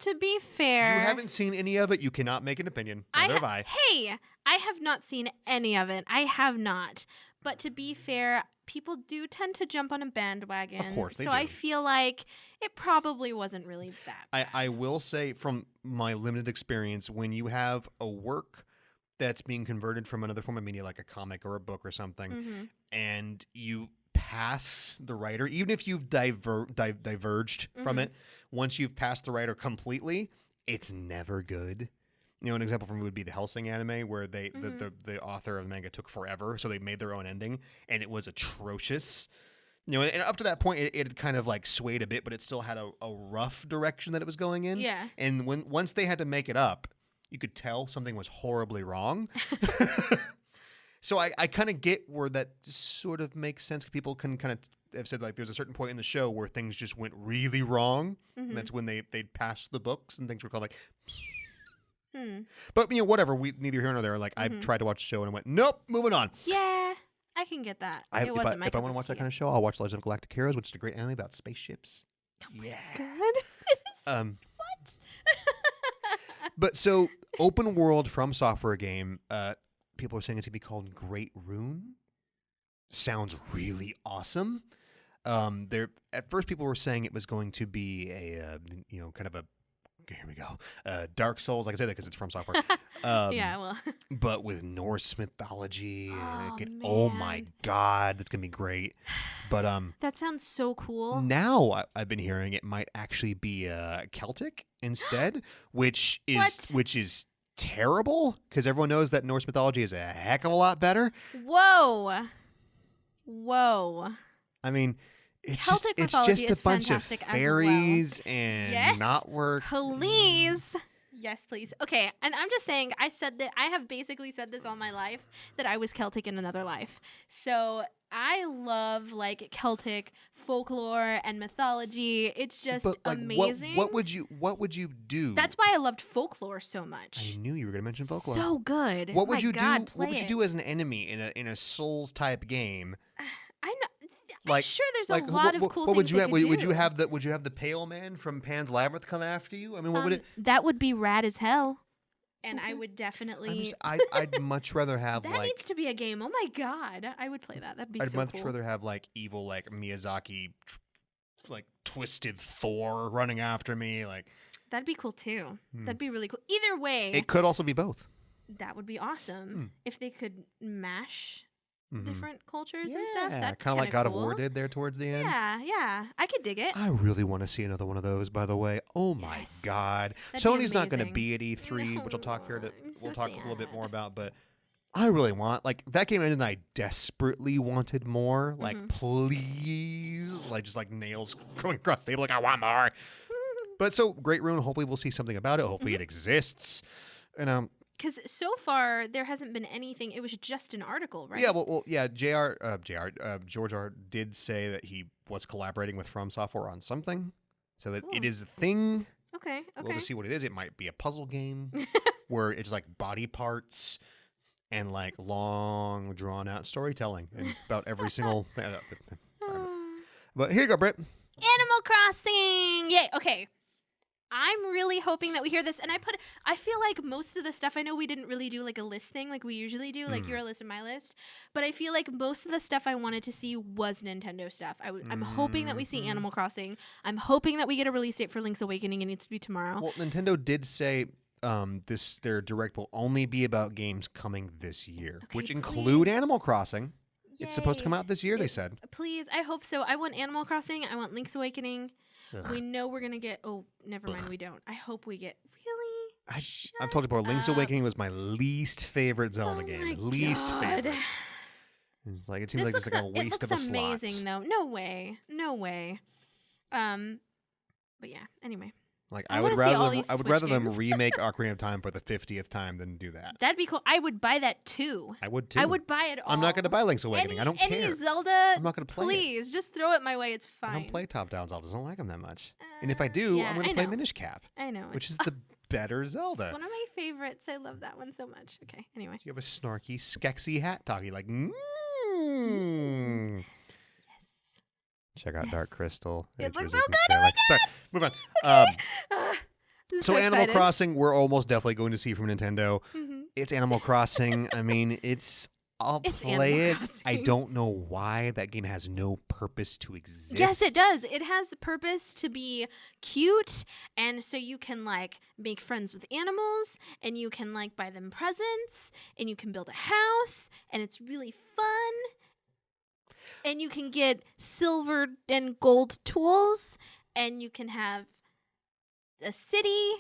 To be fair, you haven't seen any of it. You cannot make an opinion. Neither have I. Hey, I have not seen any of it. I have not. But to be fair, people do tend to jump on a bandwagon. Of course they so do. I feel like it probably wasn't really that bad. I will say from my limited experience, when you have a work that's being converted from another form of media, like a comic or a book or something, Mm-hmm. and you pass the writer, even if you've diverged from it, once you've passed the writer completely, it's never good. You know, an example from it would be the Hellsing anime, where the author of the manga took forever, so they made their own ending, and it was atrocious. You know, and up to that point, it had kind of like swayed a bit, but it still had a rough direction that it was going in. Yeah. And once they had to make it up, you could tell something was horribly wrong. So I kind of get where that sort of makes sense. People can kind of have said, like, there's a certain point in the show where things just went really wrong. And that's when they'd passed the books and things were called like... But, you know, whatever. We neither here nor there. Like, I've tried to watch the show and I went, nope, moving on. Yeah, I can get that. If I want to watch that kind of show, I'll watch Legend of Galactic Heroes, which is a great anime about spaceships. Yeah. God. What? But so, open world From Software game, people are saying it's going to be called Great Rune. Sounds really awesome. At first, people were saying it was going to be a, kind of a, here we go, Dark Souls. Like I say that because it's From Software. Yeah, well. But with Norse mythology. Oh my God, that's going to be great. But that sounds so cool. now I've been hearing it might actually be Celtic instead, which is terrible because everyone knows that Norse mythology is a heck of a lot better. Whoa. I mean, it's Celtic just mythology a is bunch of fantastic as fairies well. and Yes, not work. Please. Yes, please. Okay, and I'm just saying, I have basically said this all my life, that I was Celtic in another life. So I love like Celtic folklore and mythology. It's just amazing. What would you do? That's why I loved folklore so much. I knew you were going to mention folklore. So good. What would you do? What would you do as an enemy in a Souls type game? I'm sure there's a lot of cool things would you they have? could Would do. you have the pale man from Pan's Labyrinth come after you? I mean, what would it? That would be rad as hell. And I would definitely. I'd much rather have that needs to be a game. Oh my God, I would play that. That'd be so cool. I'd much rather have like evil like Miyazaki, like twisted Thor running after me. Like that'd be cool too. That'd be really cool. Either way, it could also be both. That would be awesome if they could mash different cultures and stuff. That's kind of like God of War did there towards the end. Yeah, I could dig it. I really want to see another one of those. By the way, oh my God, Sony's not going to be at E3, which we'll talk we'll talk a little bit more about. But I really want that game ended, and I desperately wanted more. Like, please, like just like nails going across the table. Like I want more. But so Great Rune. Hopefully, we'll see something about it. Hopefully, it exists. And because so far there hasn't been anything. It was just an article, right? Yeah, yeah. George R. did say that he was collaborating with From Software on something, so that it is a thing. Okay. We'll just see what it is. It might be a puzzle game where it's like body parts and like long, drawn out storytelling and about every single thing. But here you go, Brit. Animal Crossing! Yay! Okay. I'm really hoping that we hear this, and I feel like most of the stuff, I know we didn't really do like a list thing like we usually do, like your list and my list, but I feel like most of the stuff I wanted to see was Nintendo stuff. I'm hoping that we see Animal Crossing. I'm hoping that we get a release date for Link's Awakening. It needs to be tomorrow. Well, Nintendo did say their direct will only be about games coming this year, which include Animal Crossing. Yay. It's supposed to come out this year, they said. Please, I hope so. I want Animal Crossing. I want Link's Awakening. Ugh. We know we're going to get... Oh, never mind. We don't. I hope we get... Really? I've told you before, Link's Awakening was my least favorite Zelda game. Least favorite. It seems like just like a waste of a slot. It looks amazing, though. No way. But yeah, anyway. Like I would rather them remake Ocarina of Time for the 50th time than do that. That'd be cool. I would buy that too. I would too. I would buy it all. I'm not going to buy Link's Awakening. I don't care. Any Zelda, I'm not going to play please, just throw it my way. It's fine. I don't play top-down Zeldas. I don't like them that much. And if I do, I'm going to play Minish Cap. I know. Which is the better Zelda. It's one of my favorites. I love that one so much. Okay, anyway. You have a snarky, skexy hat talkie like, Check out Dark Crystal. It looks so good. Sorry, move on. So Animal Crossing, we're almost definitely going to see from Nintendo. It's Animal Crossing. I mean, it's I'll It's play Animal it. I Crossing. don't know why that game has no purpose to exist. Yes, it does. It has a purpose to be cute, and so you can like make friends with animals, and you can like buy them presents, and you can build a house, and it's really fun. And you can get silver and gold tools, and you can have a city.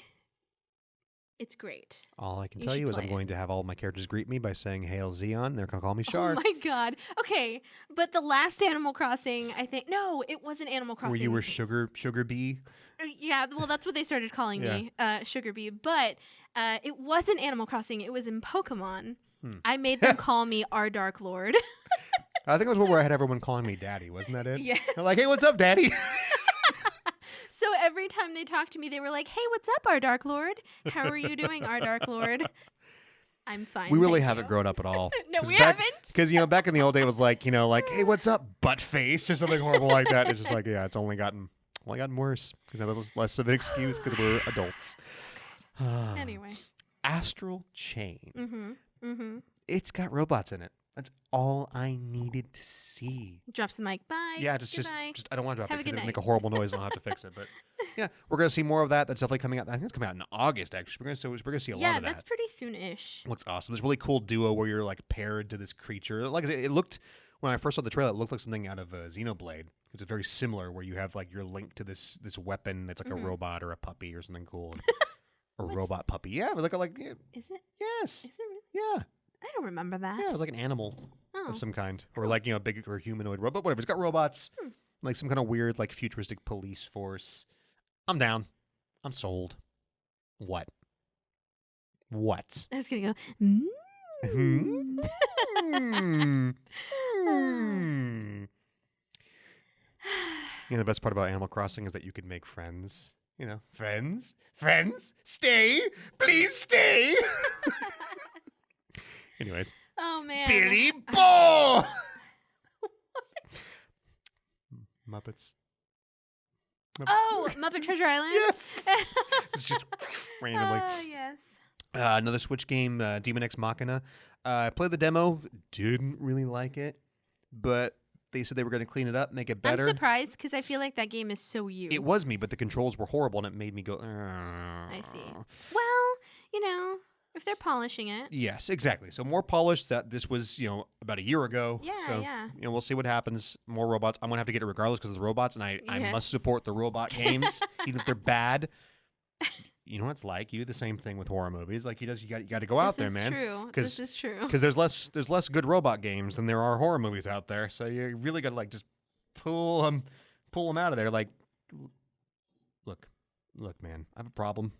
It's great. All I can You tell should you is play I'm it. going to have all my characters greet me by saying "Hail Xeon." They're gonna call me Shark. Oh my god. Okay, but the last Animal Crossing, I think no, it wasn't Animal Crossing. Where you were Sugar Bee. Yeah, well, that's what they started calling Yeah. me, Sugar Bee. But it wasn't Animal Crossing. It was in Pokemon. Hmm. I made them call me our Dark Lord. I think it was one where I had everyone calling me Daddy. Wasn't that it? Yeah. They're like, "Hey, what's up, Daddy?" So every time they talked to me, they were like, "Hey, what's up, our Dark Lord? How are you doing, our Dark Lord?" I'm fine. We really thank haven't you. grown up at all. No, we haven't. Because back in the old day, it was like, like, "Hey, what's up, butt face?" or something horrible like that. It's just like, yeah, it's only gotten worse. Because less of an excuse because we're adults. Anyway. Astral Chain. Mm-hmm. Mm-hmm. It's got robots in it. That's all I needed to see. Drops the mic. Bye. Yeah, just Goodbye. I don't want to drop Have a it because good it'll night. make a horrible noise and I'll have to fix it. But yeah, we're gonna see more of that. That's definitely coming out. I think it's coming out in August. Actually, we're gonna see a lot Yeah, of that. that's pretty soon-ish. Looks awesome. This really cool duo where you're like paired to this creature. Like I said, it looked when I first saw the trailer, it looked like something out of Xenoblade. It's very similar where you have like you're linked to this weapon that's like a robot or a puppy or something cool. A What? robot puppy. Yeah, but like Is it? yes, Is it really? yeah, I don't remember that. yeah. It was like an animal Oh. of some kind, or cool. like a big or humanoid robot. Whatever. It's got robots, Hmm. like some kind of weird like futuristic police force. I'm down. I'm sold. What? What? I was gonna go. Hmm? Mm. Hmm. The best part about Animal Crossing is that you could make friends. Friends, stay, please stay. Anyways, Oh man. Billy Boy. Muppets. Oh, Muppet Treasure Island. Yes. It's just randomly. Oh yes. Another Switch game, Demon X Machina. I played the demo, didn't really like it, but they said they were going to clean it up, make it better. I'm surprised because I feel like that game is so you. It was me, but the controls were horrible, and it made me go. I see. Well, if they're polishing it. Yes, exactly. So more polished. That this was, about a year ago. Yeah, so, yeah. We'll see what happens. More robots. I'm gonna have to get it regardless because it's robots, and I Yes. must support the robot games, even if they're bad. You know what it's like. You do the same thing with horror movies. Like you got to go out there, This is man. true. 'Cause- This is true. Because there's less good robot games than there are horror movies out there. So you really got to like just pull them out of there. Like, look, man, I have a problem.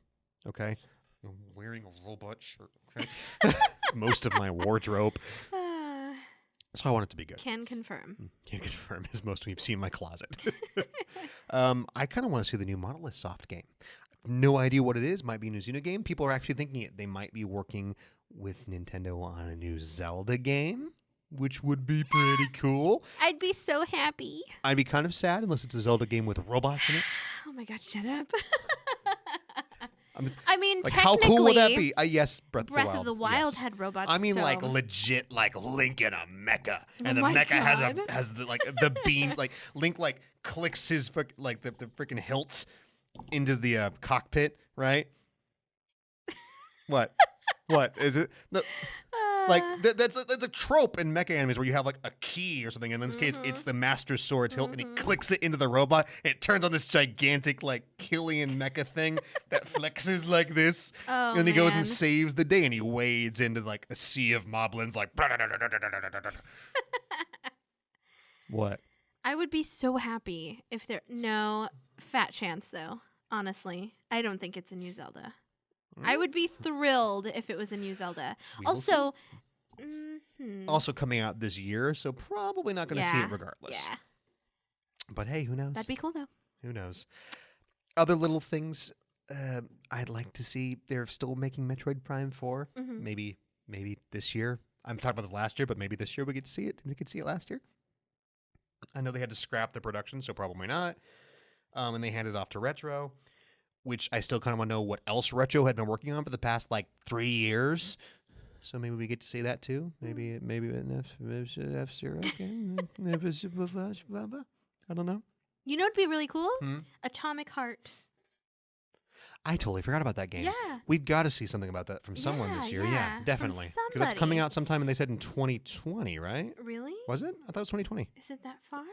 Okay, I'm wearing a robot shirt. Okay, it's most of my wardrobe. So I want it to be good. Can confirm. Can't confirm is most of you've seen in my closet. I kind of want to see the new Monolith Soft game. No idea what it is. Might be a new Xeno game. People are actually thinking they might be working with Nintendo on a new Zelda game, which would be pretty cool. I'd be so happy. I'd be kind of sad unless it's a Zelda game with robots in it. Oh my god, shut up. I'm- I mean, Like, how cool would that be? technically, Yes, Breath Breath of the Wild yes. had robots. I mean, so. like legit, like Link in a mecha, Oh and the my mecha God. has the like the beam, like Link like clicks his the freaking hilts into the cockpit, right? What? What is it? No, like that's a trope in mecha animes where you have like a key or something, and in this case, it's the Master Sword's hilt, and he clicks it into the robot, and it turns on this gigantic like Killian mecha thing that flexes like this, Oh, and then he goes and man. saves the day, and he wades into like a sea of moblins, like. What? I would be so happy if there. No, fat chance though. Honestly, I don't think it's a new Zelda. I would be thrilled if it was a new Zelda. We will see. Also, Also coming out this year, so probably not going to see Yeah. it regardless. yeah, But hey, who knows? that'd be cool though. Who knows? Other little things I'd like to see. They're still making Metroid Prime 4. Mhm. Maybe this year. I'm talking about this last year, but maybe this year we get to see it. Did you get to see it last year? I know they had to scrap the production, so probably not. And they handed it off to Retro, which I still kind of want to know what else Retro had been working on for the past like 3 years. so maybe we get to see that too. Maybe an F-Zero game. I don't know. You know what'd be really cool? Hmm? Atomic Heart. I totally forgot about that game. Yeah. We've got to see something about that from someone this year. Yeah, from definitely. Because that's coming out sometime, and they said in 2020, right? Really? Was it? I thought it was 2020. Is it that far?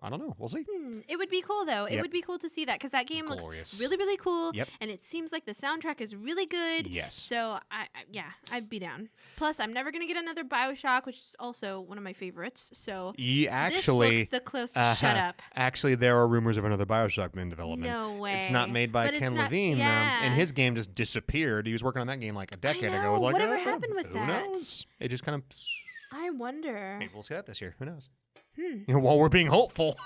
I don't know. We'll see. It would be cool, though. It Yep. would be cool to see that because that game Glorious. looks really, really cool. Yep. And it seems like the soundtrack is really good. Yes. So, I'd be down. Plus, I'm never going to get another Bioshock, which is also one of my favorites. So, Actually, this looks the closest. Shut up. Actually, there are rumors of another Bioshock in development. No way. It's not made by But it's Ken not- Levine, yeah. and his game just disappeared. He was working on that game like a decade ago. I was know. like, Whatever happened with who that? knows? It just kind of. I wonder. Maybe we'll see that this year. Who knows? Hmm. While we're being hopeful.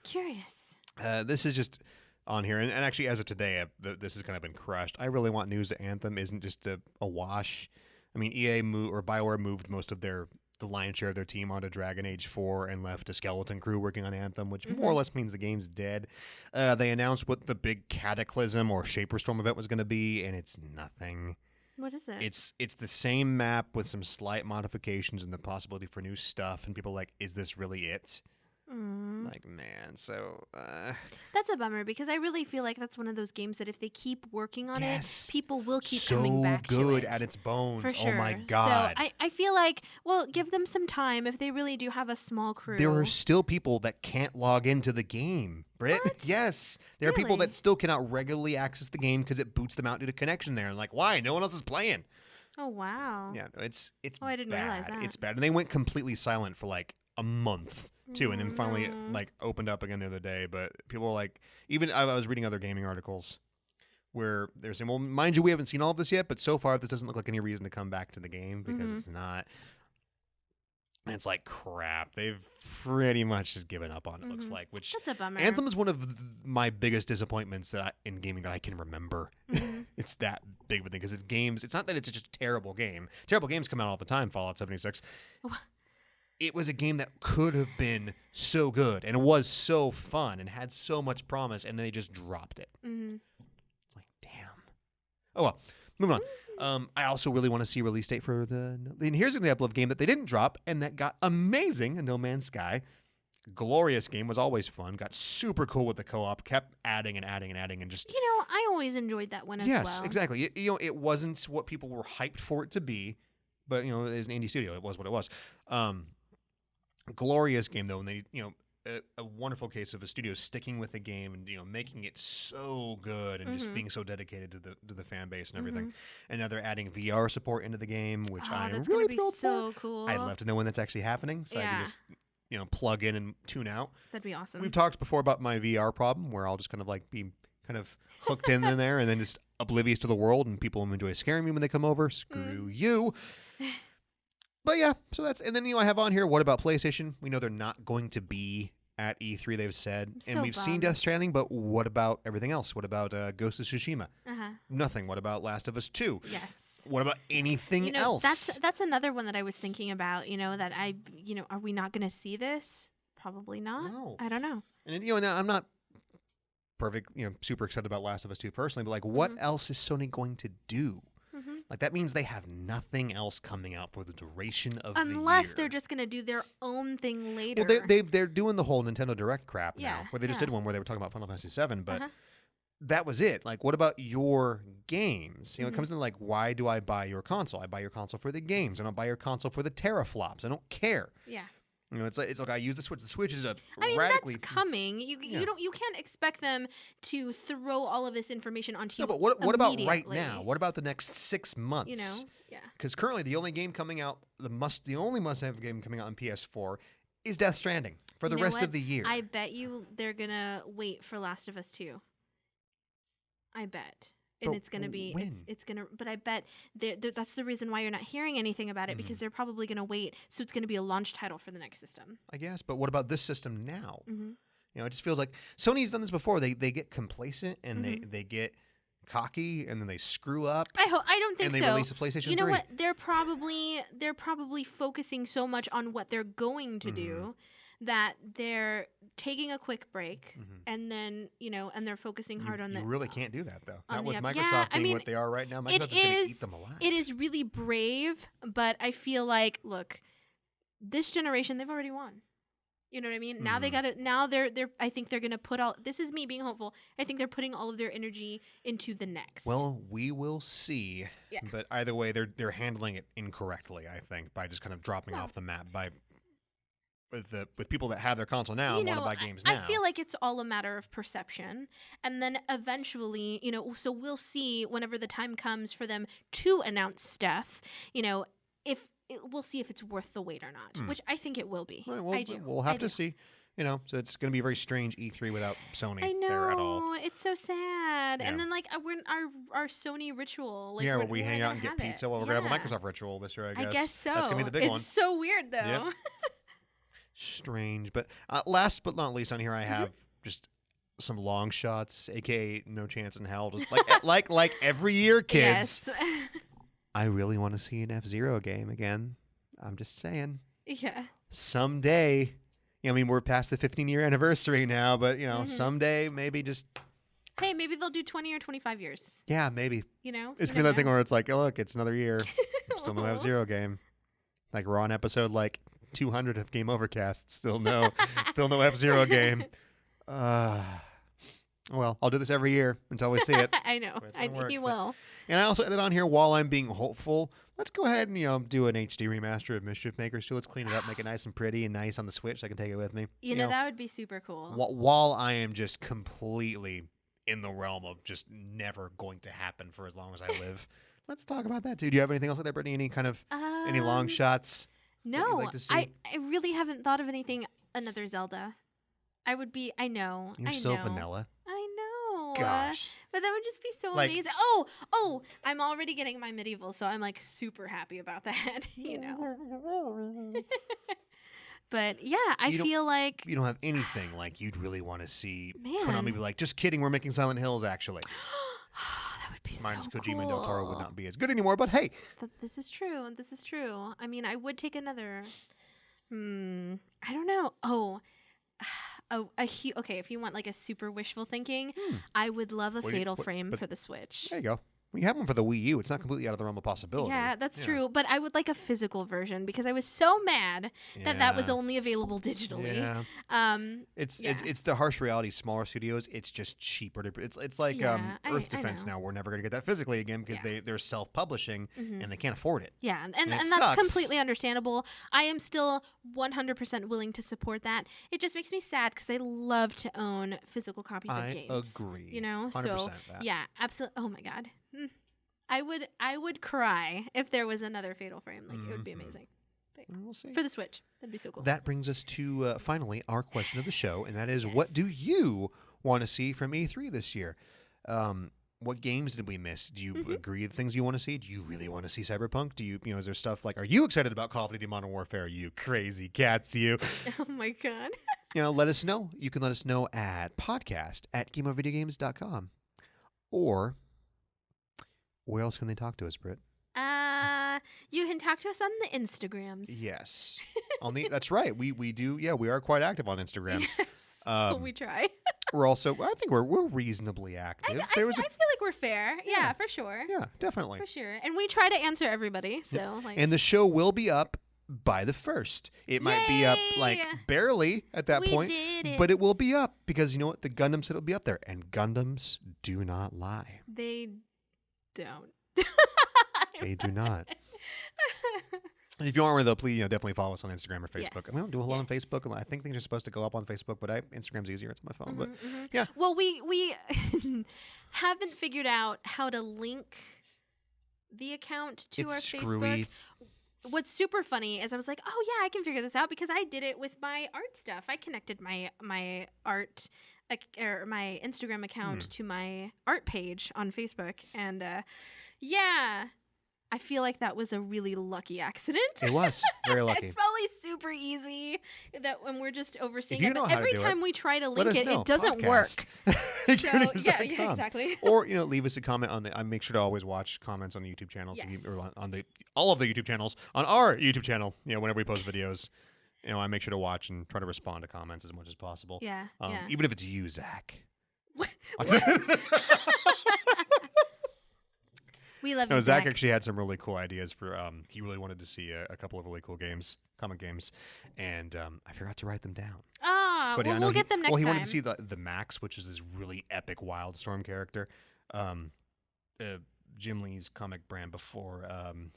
Curious. This is just on here, and actually, as of today, this has kind of been crushed. I really want news that Anthem isn't just a wash. I mean, BioWare moved most of the lion's share of their team onto Dragon Age 4 and left a skeleton crew working on Anthem, which more or less means the game's dead. They announced what the big Cataclysm or Shaper Storm event was going to be, and it's nothing. What is it? It's the same map with some slight modifications and the possibility for new stuff, and people are like, is this really it? Like, man, so that's a bummer because I really feel like that's one of those games that if they keep working on yes, it, people will keep so coming back to it. good at its bones. For sure. Oh my god. So I feel like, well, give them some time if they really do have a small crew. There are still people that can't log into the game, Brit. What? Yes. There are people Really? that still cannot regularly access the game because it boots them out due to connection there. And like, why? No one else is playing. Oh wow. Yeah, it's Oh, I didn't bad. realize that. It's bad. And they went completely silent for like a month too, and then finally No. like opened up again the other day. But people were like, even I was reading other gaming articles where they're saying, well, mind you, we haven't seen all of this yet, but so far this doesn't look like any reason to come back to the game because it's not. And it's like crap. They've pretty much just given up on it. Looks like, which That's a bummer. Anthem is one of my biggest disappointments in gaming that I can remember. It's that big of a thing because it's not that it's just a terrible game. Terrible games come out all the time. Fallout 76. It was a game that could have been so good and it was so fun and had so much promise, and then they just dropped it. Like, damn. Oh well, moving on. I also really want to see a release date for and here's an example of a game that they didn't drop and that got amazing in No Man's Sky. Glorious game, was always fun, got super cool with the co-op, kept adding and adding and adding, and just I always enjoyed that one as well. yes, exactly. It wasn't what people were hyped for it to be, but as an indie studio, it was what it was. Glorious game though, and they a wonderful case of a studio sticking with the game and making it so good and just being so dedicated to the fan base and everything. And now they're adding VR support into the game, which I'm that's really gonna be thrilled so for. cool. I'd love to know when that's actually happening, so I can just plug in and tune out. That'd be awesome. We've talked before about my VR problem where I'll just kind of like be kind of hooked in there and then just oblivious to the world, and people enjoy scaring me when they come over. Screw you. But yeah, so that's, and then I have on here, what about PlayStation? We know they're not going to be at E3, they've said, and we've seen Death Stranding, but what about everything else? What about Ghost of Tsushima? Nothing. What about Last of Us 2? Yes. What about anything else? That's another one that I was thinking about, that are we not going to see this? Probably not. No. I don't know. And now I'm not super excited about Last of Us 2 personally, but like what else is Sony going to do? Like that means they have nothing else coming out for the duration of the year. Unless they're just going to do their own thing later. Well, they're doing the whole Nintendo Direct crap now, where they just yeah. did one where they were talking about Final Fantasy VII, but that was it. Like, what about your games? It comes to like, why do I buy your console? I buy your console for the games. I don't buy your console for the teraflops. I don't care. Yeah. It's like I use the Switch. The Switch is that's coming. You can't expect them to throw all of this information onto you. No, but what about right now? What about the next 6 months? Yeah. Because currently the only game coming out, the only must-have game coming out on PS4 is Death Stranding for the rest of the year. I bet you they're gonna wait for Last of Us 2. I bet. And it's going to be, but I bet that's the reason why you're not hearing anything about it, because they're probably going to wait. So it's going to be a launch title for the next system. I guess. But what about this system now? It just feels like Sony's done this before. They get complacent and they get cocky and then they screw up. I don't think so. And they release a PlayStation 3. You know what? They're probably focusing so much on what they're going to do that they're taking a quick break and then, and they're focusing hard on You the. really can't do that, though. on Not the with up- Microsoft Yeah, I being mean, what they are right now. it Microsoft is going to is- eat them alive. It is really brave, but I feel like, look, this generation, they've already won. You know what I mean? Now they got to. Now they're. I think they're gonna put all. This is me being hopeful. I think they're putting all of their energy into the next. Well, we will see. Yeah. But either way, they're handling it incorrectly. I think by just kind of dropping off the map with people that have their console now and want to buy games now. I feel like it's all a matter of perception, and then eventually, so we'll see whenever the time comes for them to announce stuff. If we'll see if it's worth the wait or not, which I think it will be. Right, I do. We'll have to see. So it's going to be a very strange E3 without Sony I know, there at all. It's so sad. Yeah. And then we're in our Sony ritual. Where we hang out and get pizza. Well, we're going to have a Microsoft ritual this year, I guess. I guess so. That's going to be the big one. It's so weird, though. Yep. Strange. But last but not least on here, I have just some long shots, aka No Chance in Hell. Just like every year, kids. Yes. I really want to see an F-Zero game again. I'm just saying. Yeah. Someday, we're past the 15-year anniversary now, but, someday maybe just... Hey, maybe they'll do 20 or 25 years. Yeah, maybe. It's going to be that thing where it's like, oh, look, it's another year. Still no F-Zero game. Like, we're on episode, 200 of Game Overcast. Still no F-Zero game. Well, I'll do this every year until we see it. I know. He will. And I also added on here, while I'm being hopeful, let's go ahead and, do an HD remaster of Mischief Makers too. Let's clean it up, make it nice and pretty and nice on the Switch so I can take it with me. That would be super cool. While I am just completely in the realm of just never going to happen for as long as I live. Let's talk about that too. Do you have anything else like that, Brittany? Any kind of any long shots? No, you'd like to see? I really haven't thought of anything. Another Zelda. I know. You're so vanilla. I know. Gosh. But that would just be so amazing. Oh, I'm already getting my medieval, so I'm super happy about that, But yeah, I feel like you don't have anything you'd really want to see. Man. Konami be like, just kidding, we're making Silent Hills actually. that would be Minus so Kojima cool. and Del Toro would not be as good anymore, but hey. This is true. I mean, I would take another. I don't know. Okay, if you want a super wishful thinking, I would love a Fatal Frame for the Switch. There you go. We have one for the Wii U. It's not completely out of the realm of possibility. Yeah, that's true. But I would like a physical version because I was so mad that was only available digitally. Yeah. It's the harsh reality. Smaller studios, it's just cheaper. It's like Earth Defense now. We're never going to get that physically again because they're self-publishing and they can't afford it. Yeah, and that's sucks. Completely understandable. I am still 100% willing to support that. It just makes me sad because I love to own physical copies of games. I agree. 100% so that. Yeah, absolutely. Oh my god. I would cry if there was another Fatal Frame. It would be amazing. But we'll see. For the Switch. That'd be so cool. That brings us to finally our question of the show, and that is, what do you want to see from E3 this year? What games did we miss? Do you agree with things you want to see? Do you really want to see Cyberpunk? Do you is there stuff are you excited about Call of Duty Modern Warfare? You crazy cats, you. Oh my god. Let us know. You can let us know at podcast@gameovervideogames.com. Or where else can they talk to us, Britt? You can talk to us on the Instagrams. Yes. That's right. We do. Yeah, we are quite active on Instagram. Yes. We try. We're also, I think we're reasonably active. I feel like we're fair. Yeah, for sure. Yeah, definitely. For sure. And we try to answer everybody. So and the show will be up by the 1st. It might be up barely at that point, but it will be up because you know what? The Gundam said it'll be up there, and Gundams do not lie. They don't. They do not. And if you aren't, though, please definitely follow us on Instagram or Facebook. Yes. We don't do a lot on Facebook. I think things are supposed to go up on Facebook, but Instagram's easier. It's on my phone. But yeah. Well, we haven't figured out how to link the account to our Facebook. What's super funny is I was like, oh yeah, I can figure this out because I did it with my art stuff. I connected my art or my Instagram account to my art page on Facebook, and I feel like that was a really lucky accident. It was very lucky. It's probably super easy that when we're just overseeing it. But every time we try to link it, it doesn't work. So yeah, exactly. Or leave us a comment on the. I make sure to always watch comments on the YouTube channels, or on all of the YouTube channels on our YouTube channel. Whenever we post videos. I make sure to watch and try to respond to comments as much as possible. Yeah. Even if it's you, Zach. What? We love you, No, Zach Zach. actually had some really cool ideas for. He really wanted to see a couple of really cool games, comic games, and I forgot to write them down. But well, we'll get them next time. Well, he wanted to see the Max, which is this really epic Wildstorm character. Jim Lee's comic brand before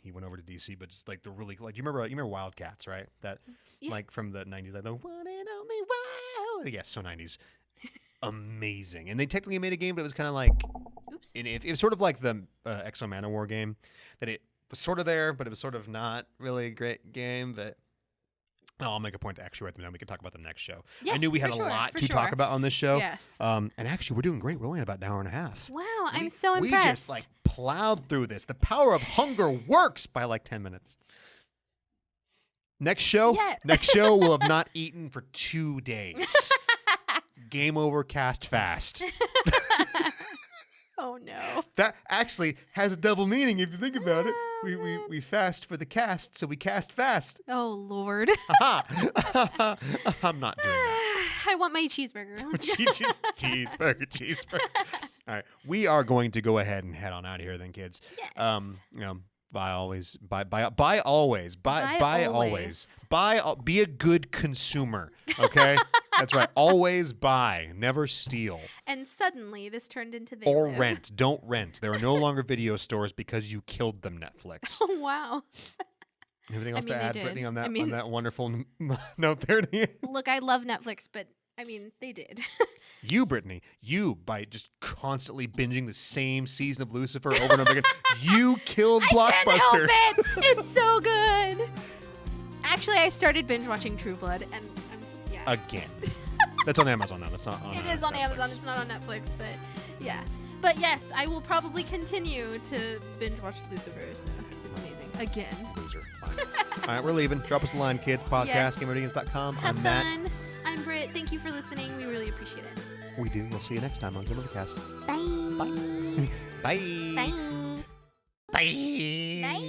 he went over to DC, but it's like the really like you remember Wildcats, right? That like from the 90s, like the one and only Wild. Yeah, so 90s. Amazing. And they technically made a game, but it was kind of like it was sort of like the Exo Manowar game, that it was sort of there, but it was sort of not really a great game. But I'll make a point to actually write them down. We can talk about them next show. Yes, I knew we had a lot to talk about on this show. Yes. And actually, we're doing great. We're only at about an hour and a half. Wow, I'm so impressed. We just like plowed through this. The power of hunger works by like 10 minutes. Next show, we'll have not eaten for 2 days. Game over, cast fast. Oh no. That actually has a double meaning if you think about it. We fast for the cast, so we cast fast. Oh Lord. I'm not doing that. I want my cheeseburger. Cheeseburger. All right, we are going to go ahead and head on out of here then, kids. Yes. Buy always. Be a good consumer. Okay. That's right. Always buy. Never steal. And suddenly this turned into Or rent. Don't rent. There are no longer video stores because you killed them, Netflix. Oh wow. Anything else to add, Brittany, on that wonderful note there? Look, I love Netflix, but I mean, they did. You, Brittany, by just constantly binging the same season of Lucifer over and over again, you killed Blockbuster. I can't help it. It's so good. Actually, I started binge watching True Blood, and again. That's on Amazon now. That's not on It is on Netflix. Amazon. It's not on Netflix, but yeah. But yes, I will probably continue to binge watch Lucifer. So it's amazing. Again. Loser. Fine. All right, we're leaving. Drop us a line, kids. Podcast, Yes. GameOverVideogames.com. Have I'm Matt. fun. I'm Brit. Thank you for listening. We really appreciate it. We do. We'll see you next time on Game Over Cast. Bye. Bye. Bye. Bye. Bye. Bye.